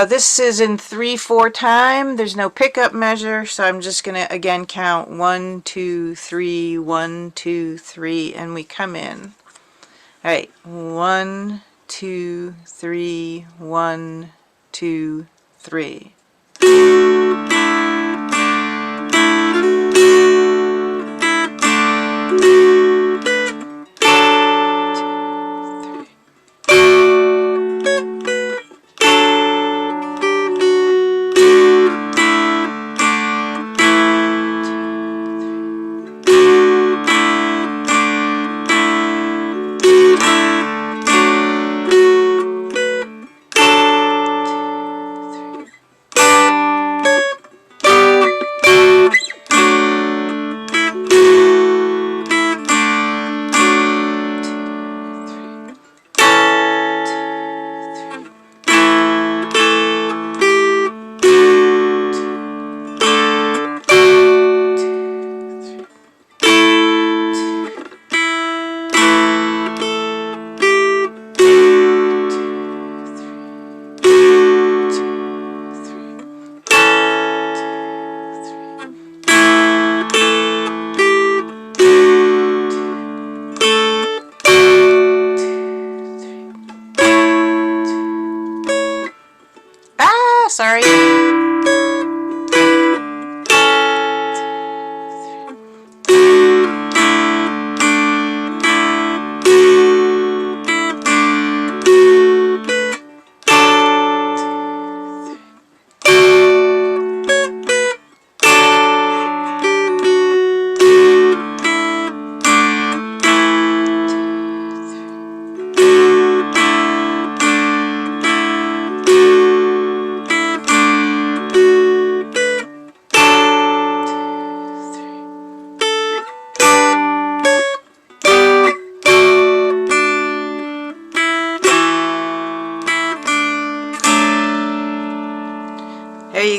this is in 3/4 time. There's no pickup measure, so I'm just going to again count 1, 2, 3, 1, 2, 3, and we come in. Alright, 1, 2, 3, 1, 2, 3.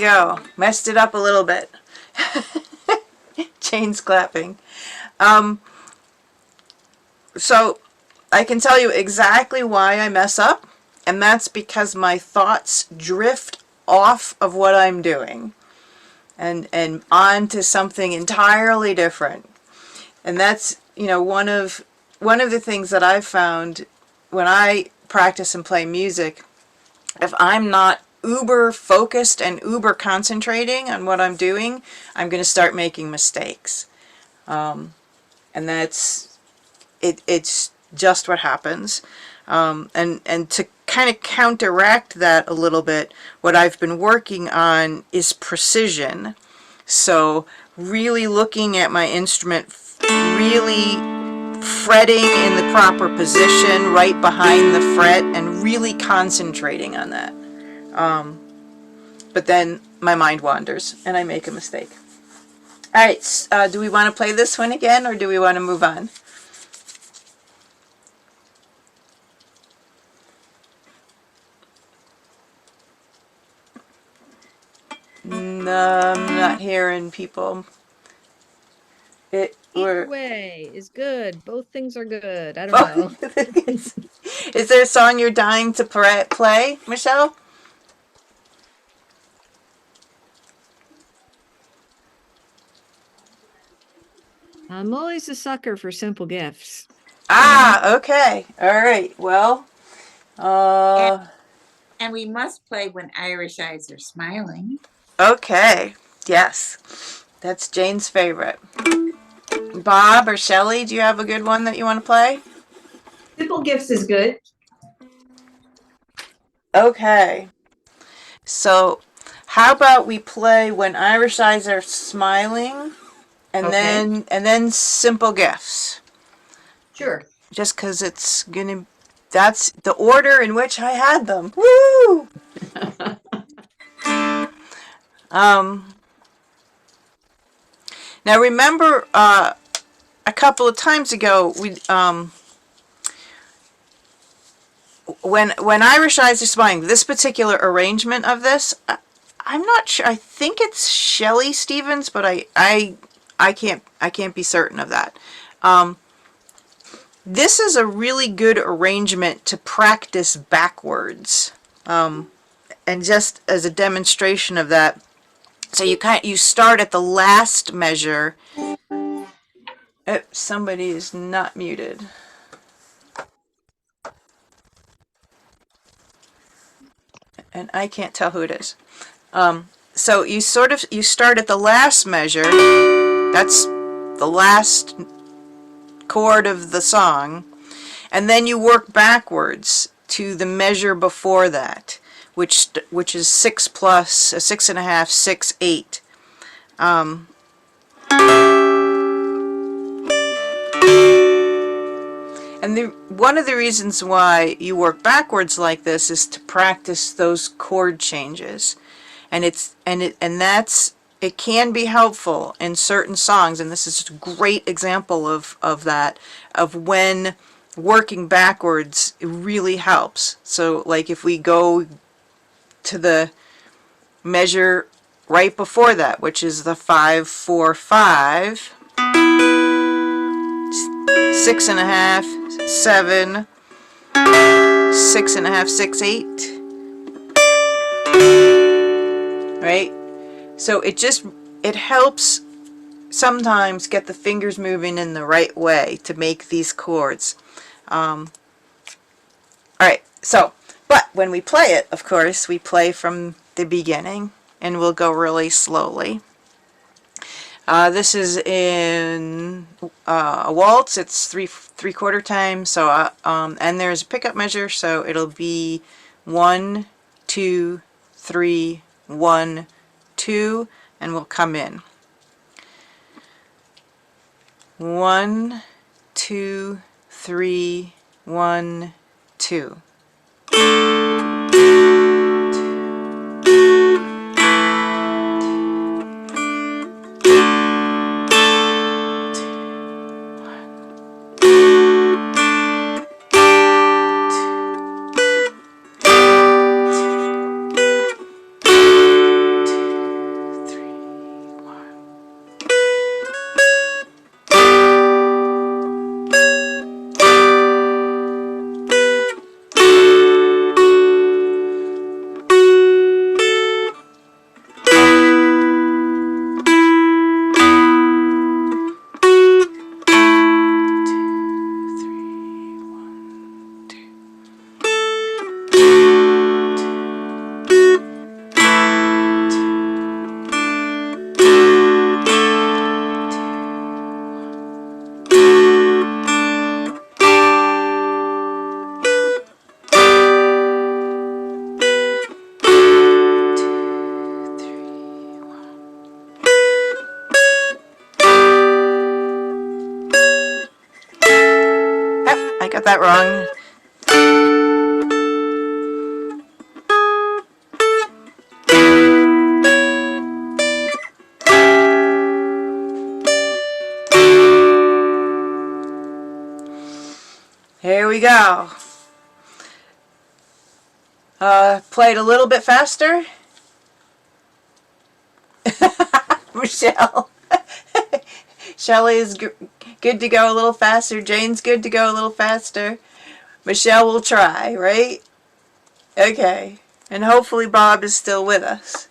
go. Messed it up a little bit. Jane's clapping. Um, so I can tell you exactly why I mess up, and that's because my thoughts drift off of what I'm doing and on to something entirely different. And that's, one of the things that I've found when I practice and play music, if I'm not uber focused and uber concentrating on what I'm doing, I'm going to start making mistakes. And that's it's just what happens. And to kind of counteract that a little bit, what I've been working on is precision. So really looking at my instrument, really fretting in the proper position right behind the fret and really concentrating on that. But then my mind wanders and I make a mistake. All right, do we want to play this one again or do we want to move on? No, I'm not hearing people. Either way is good. Both things are good. I don't know. Is there a song you're dying to play, Michelle? I'm always a sucker for simple gifts. Ah, okay. All right. Well, And we must play When Irish Eyes Are Smiling. okay. Yes. That's Jane's favorite. Bob or Shelley, do you have a good one that you want to play? Simple Gifts is good. Okay. So, how about we play When Irish Eyes Are Smiling and Okay. then Simple Gifts. Sure. Just cuz that's the order in which I had them. Woo! Now remember a couple of times ago we when Irish Eyes Are Smiling, this particular arrangement of this, I'm not sure. I think it's Shelley Stevens, but I can't be certain of that. This is a really good arrangement to practice backwards, and just as a demonstration of that. So you start at the last measure. Oh, somebody is not muted. And I can't tell who it is. So you start at the last measure. That's the last chord of the song, and then you work backwards to the measure before that, which is 6 plus 6.5, 6, 8. And one of the reasons why you work backwards like this is to practice those chord changes, and it can be helpful in certain songs, and this is a great example of that, of when working backwards it really helps. So like if we go to the measure right before that, which is the 5, 4, 5, 6.5, 7, 6.5, 6, 8. Right? So it helps sometimes get the fingers moving in the right way to make these chords. All right, so, but when we play it, of course, we play from the beginning, and we'll go really slowly. This is in a waltz. It's three-quarter time. So and there's a pickup measure. So it'll be 1, 2, 3, 1, 2, and we'll come in. 1, 2, 3, 1, 2. got that wrong. Here we go. Play it a little bit faster. Michelle. Shelly is good to go a little faster. Jane's good to go a little faster. Michelle will try, right? Okay. And hopefully Bob is still with us.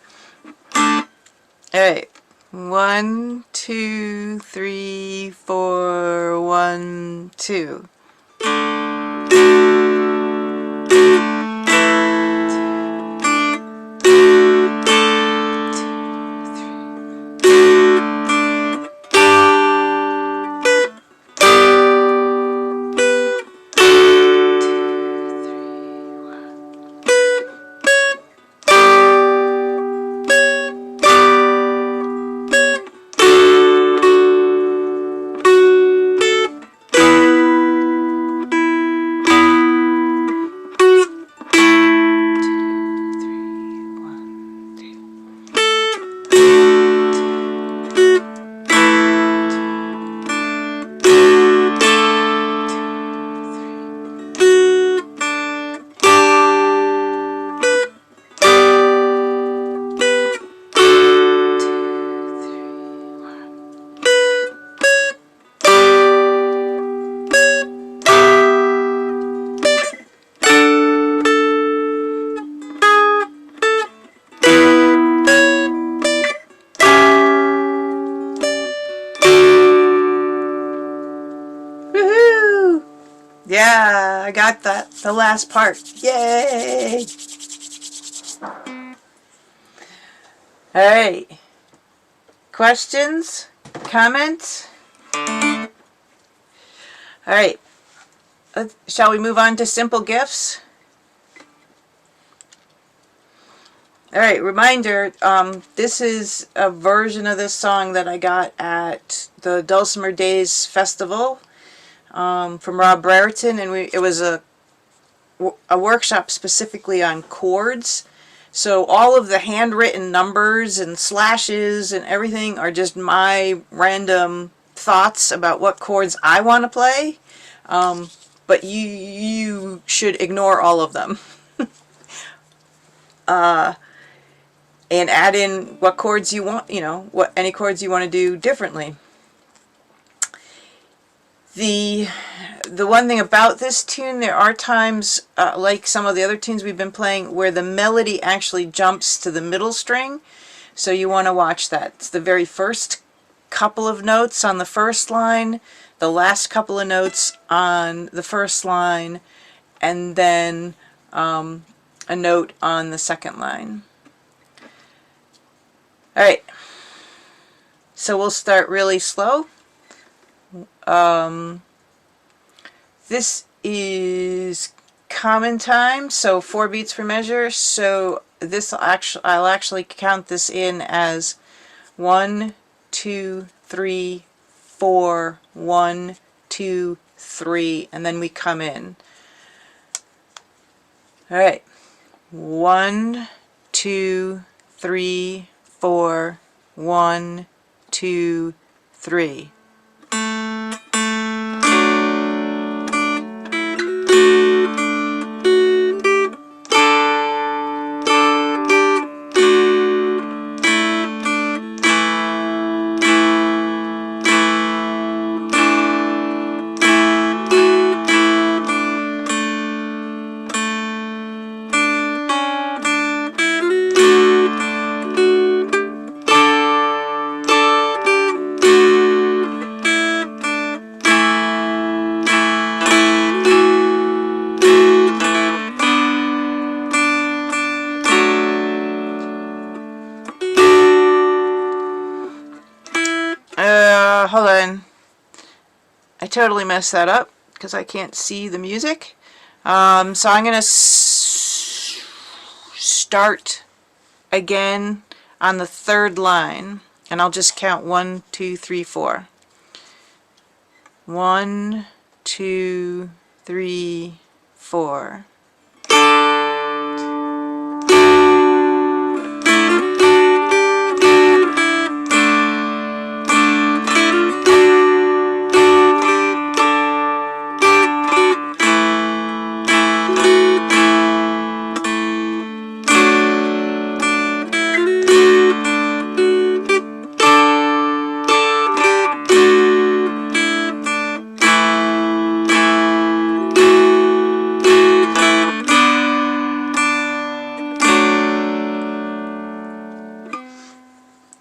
Alright. 1, 2, 3, 4, 1, 2. Woohoo! Yeah, I got that. The last part. Yay! Alright. Questions? Comments? Alright. Shall we move on to simple gifts? Alright, reminder, this is a version of this song that I got at the Dulcimer Days Festival from Rob Brereton, and it was a workshop specifically on chords. So all of the handwritten numbers and slashes and everything are just my random thoughts about what chords I want to play. But you should ignore all of them. And add in what chords you want, any chords you want to do differently. The one thing about this tune, there are times, like some of the other tunes we've been playing, where the melody actually jumps to the middle string. So you want to watch that. It's the very first couple of notes on the first line, the last couple of notes on the first line, and then a note on the second line. Alright, so we'll start really slow. This is common time, so 4 beats per measure. So this I'll actually count this in as 1, 2, 3, 4, 1, 2, 3, and then we come in. Alright, 1, 2, 3, 4, 1, 2, 3. Hold on. I totally messed that up because I can't see the music. So I'm going to start again on the third line, and I'll just count 1, 2, 3, 4. 1, 2, 3, 4.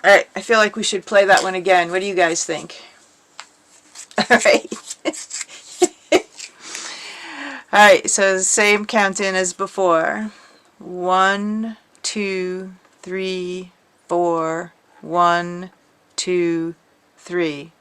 All right, I feel like we should play that one again. What do you guys think? All right. All right, so same count-in as before. 1, 2, 3, 4. 1, 2, 3.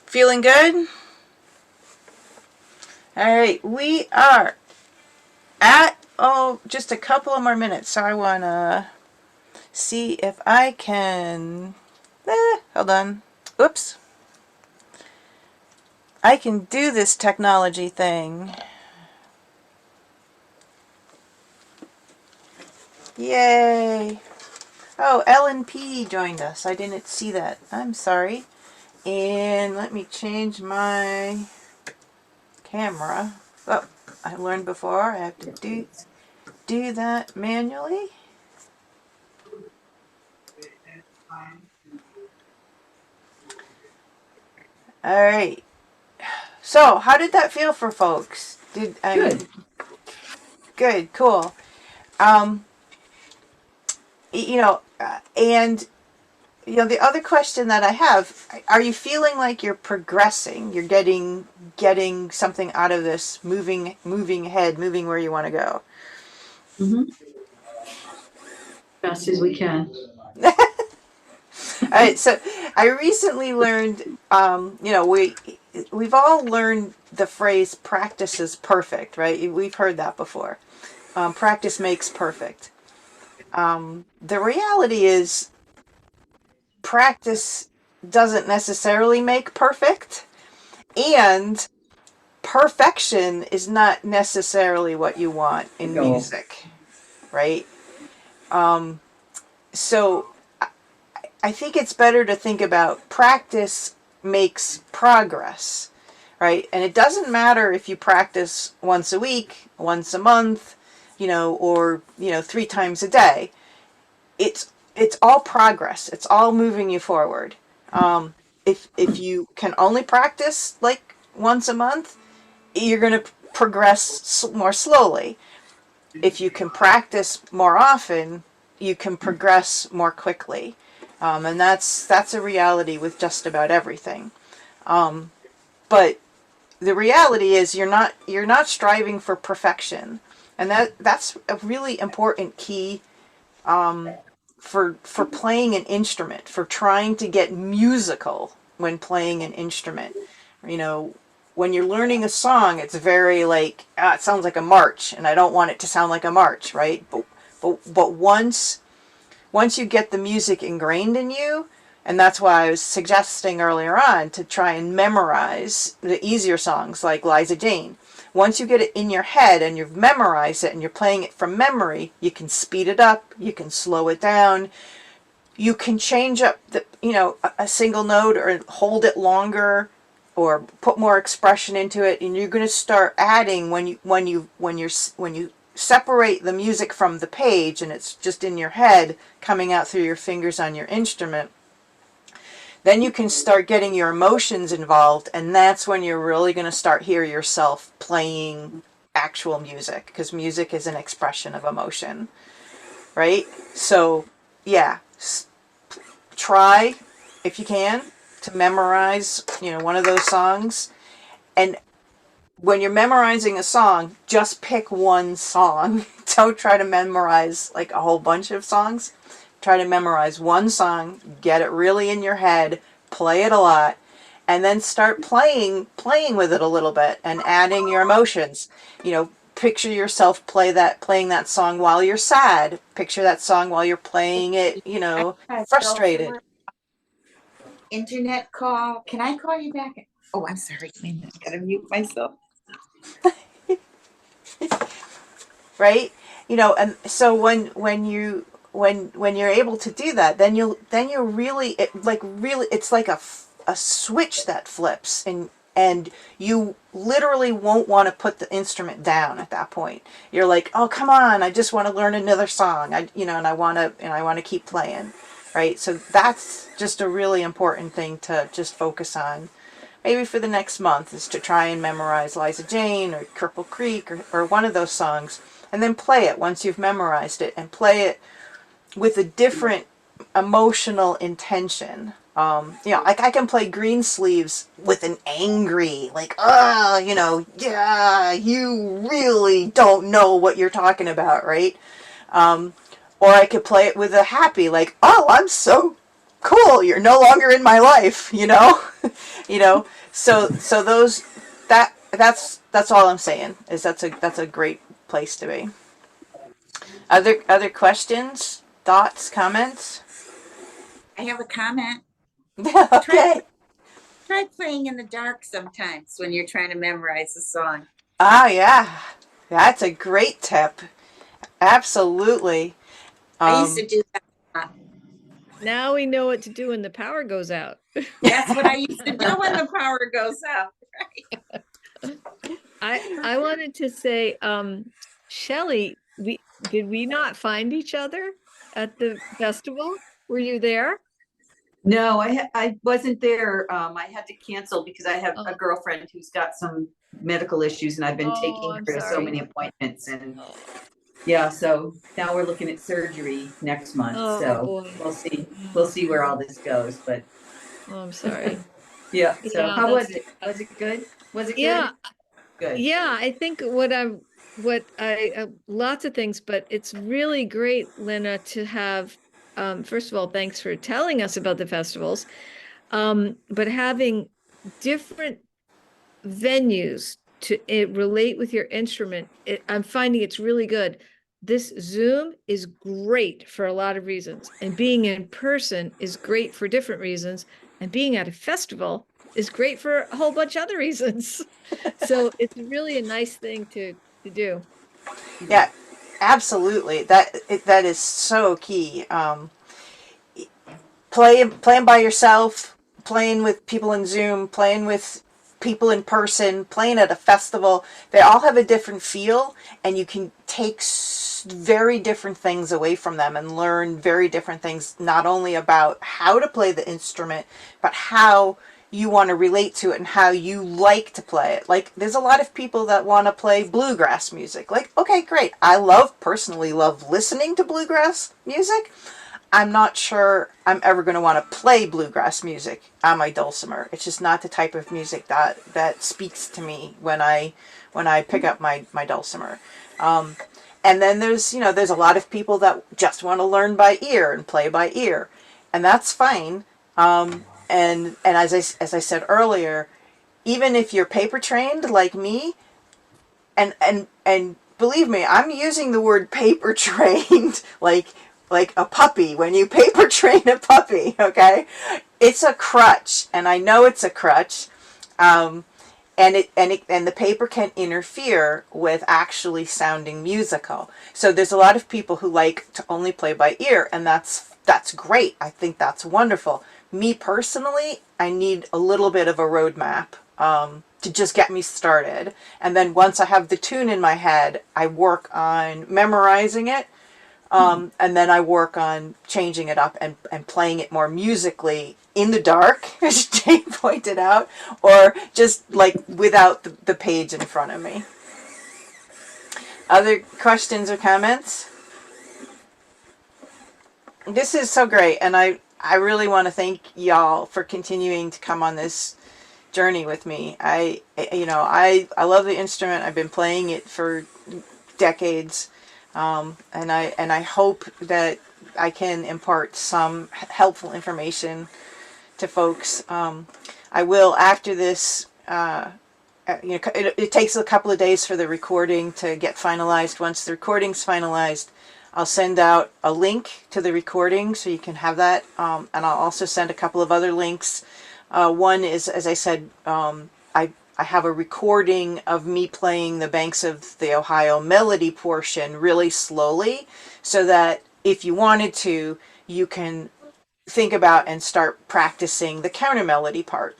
Feeling good? All right, we are at, just a couple of more minutes, so I want to see if I can, hold on, oops. I can do this technology thing. Yay. Oh, Ellen P joined us. I didn't see that. I'm sorry. And let me change my camera. Oh, I learned before I have to do that manually. All right. So, how did that feel for folks? Good. Good, cool. And the other question that I have, are you feeling like you're progressing? You're getting something out of this, moving ahead, moving where you want to go. Fast as we can. All right, so I recently learned, we've all learned the phrase "practice is perfect," right? We've heard that before. Practice makes perfect. The reality is, practice doesn't necessarily make perfect, and perfection is not necessarily what you want in music, right? So I think it's better to think about practice makes progress, right? And it doesn't matter if you practice once a week, once a month, or 3 times a day. It's all progress. It's all moving you forward. If you can only practice like once a month, you're going to progress more slowly. If you can practice more often, you can progress more quickly. And that's a reality with just about everything. But the reality is you're not striving for perfection, and that's a really important key for playing an instrument, for trying to get musical when playing an instrument. When you're learning a song, it's very like, it sounds like a march, and I don't want it to sound like a march, right? But once you get the music ingrained in you, and that's why I was suggesting earlier on to try and memorize the easier songs like Liza Jane. Once you get it in your head and you've memorized it and you're playing it from memory, you can speed it up, you can slow it down. you can change up the, a single note or hold it longer or put more expression into it, and you're going to start adding when you separate the music from the page and it's just in your head coming out through your fingers on your instrument. Then you can start getting your emotions involved, and that's when you're really going to start hear yourself playing actual music, because music is an expression of emotion, right? So yeah, try, if you can, to memorize, one of those songs. And when you're memorizing a song, just pick one song. Don't try to memorize like a whole bunch of songs. Try to memorize one song, get it really in your head, play it a lot, and then start playing with it a little bit and adding your emotions. Picture yourself playing that song while you're sad. Picture that song while you're playing it, frustrated. Internet call. Can I call you back? Oh, I'm sorry. Wait a minute. I gotta mute myself. Right? And so when you're able to do that, then you're really, it's like a switch that flips, and you literally won't want to put the instrument down at that point. You're like, oh, come on, I just want to learn another song. And I want to keep playing, right? So that's just a really important thing to just focus on. Maybe for the next month is to try and memorize Liza Jane or Cripple Creek or one of those songs, and then play it once you've memorized it, and play it with a different emotional intention. Like I can play Greensleeves with an angry, like, yeah, you really don't know what you're talking about, right? Or I could play it with a happy, like, oh, I'm so cool, you're no longer in my life, So that's all I'm saying, is that's a great place to be. Other questions, thoughts, comments? I have a comment. Okay. Try playing in the dark sometimes when you're trying to memorize a song. Ah, yeah. That's a great tip. Absolutely. I used to do that a lot. Now we know what to do when the power goes out. That's what I used to do when the power goes out. I wanted to say, Shelley, did we not find each other at the festival? Were you there? No, I wasn't there. I had to cancel because I have Oh. a girlfriend who's got some medical issues, and I've been Oh, taking I'm her to so sorry. many appointments, and Oh, yeah, so now we're looking at surgery next month. Oh, So boy. we'll see where all this goes. But Oh, I'm sorry. yeah. So Yeah, how was that's- it? Was it good? Was it Yeah, good? Good. yeah, I think lots of things, but it's really great, Lynna, to have, first of all, thanks for telling us about the festivals, but having different venues to relate with your instrument. I'm finding it's really good. This Zoom is great for a lot of reasons, and being in person is great for different reasons, and being at a festival is great for a whole bunch of other reasons. So it's really a nice thing to do. Yeah, absolutely. That is so key. Playing by yourself, playing with people in Zoom, playing with people in person, playing at a festival. They all have a different feel, and you can take very different things away from them and learn very different things, not only about how to play the instrument, but how you want to relate to it and how you like to play it. Like, there's a lot of people that want to play bluegrass music. Like, okay, great. I personally love listening to bluegrass music. I'm not sure I'm ever going to want to play bluegrass music on my dulcimer. It's just not the type of music that speaks to me when I pick up my dulcimer. And then there's a lot of people that just want to learn by ear and play by ear, and that's fine. And as I said earlier, even if you're paper trained like me, and believe me, I'm using the word paper trained like a puppy. When you paper train a puppy, okay, it's a crutch, and I know it's a crutch, and the paper can interfere with actually sounding musical. So there's a lot of people who like to only play by ear, and that's that's great. I think that's wonderful. Me personally, I need a little bit of a roadmap to just get me started. And then once I have the tune in my head, I work on memorizing it. And then I work on changing it up and playing it more musically in the dark, as Jane pointed out, or just like without the page in front of me. Other questions or comments? This is so great, and I really want to thank y'all for continuing to come on this journey with me. I love the instrument. I've been playing it for decades, and I hope that I can impart some helpful information to folks. I will after this. It takes a couple of days for the recording to get finalized. Once the recording's finalized, I'll send out a link to the recording so you can have that, and I'll also send a couple of other links. One is, as I said, I have a recording of me playing the Banks of the Ohio melody portion really slowly, so that if you wanted to, you can think about and start practicing the counter melody part.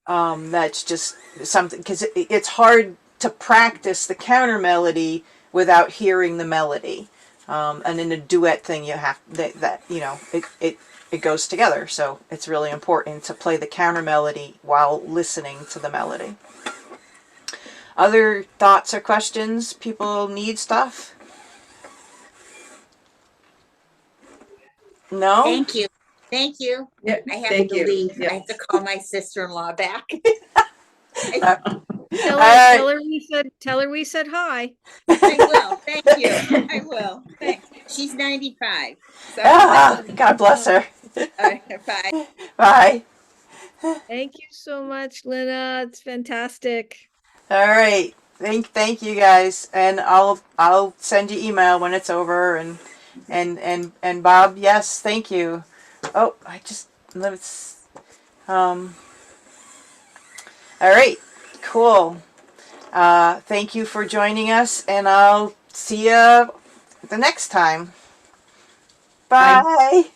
That's just something, because it's hard to practice the counter melody without hearing the melody. And in a duet thing, you have that it goes together. So it's really important to play the counter melody while listening to the melody. Other thoughts or questions? People need stuff? No? Thank you. Thank you. Yeah, I have thank to you. leave. Yeah. I have to call my sister-in-law back. Tell right. tell her we said hi. I will. Thank you. I will. Thanks. She's 95. So God bless her. all right, bye. Bye. Thank you so much, Lynna. It's fantastic. All right. Thank you guys, and I'll send you email when it's over, and Bob, yes, thank you. Oh, let's all right, cool. Thank you for joining us, and I'll see you the next time. Bye.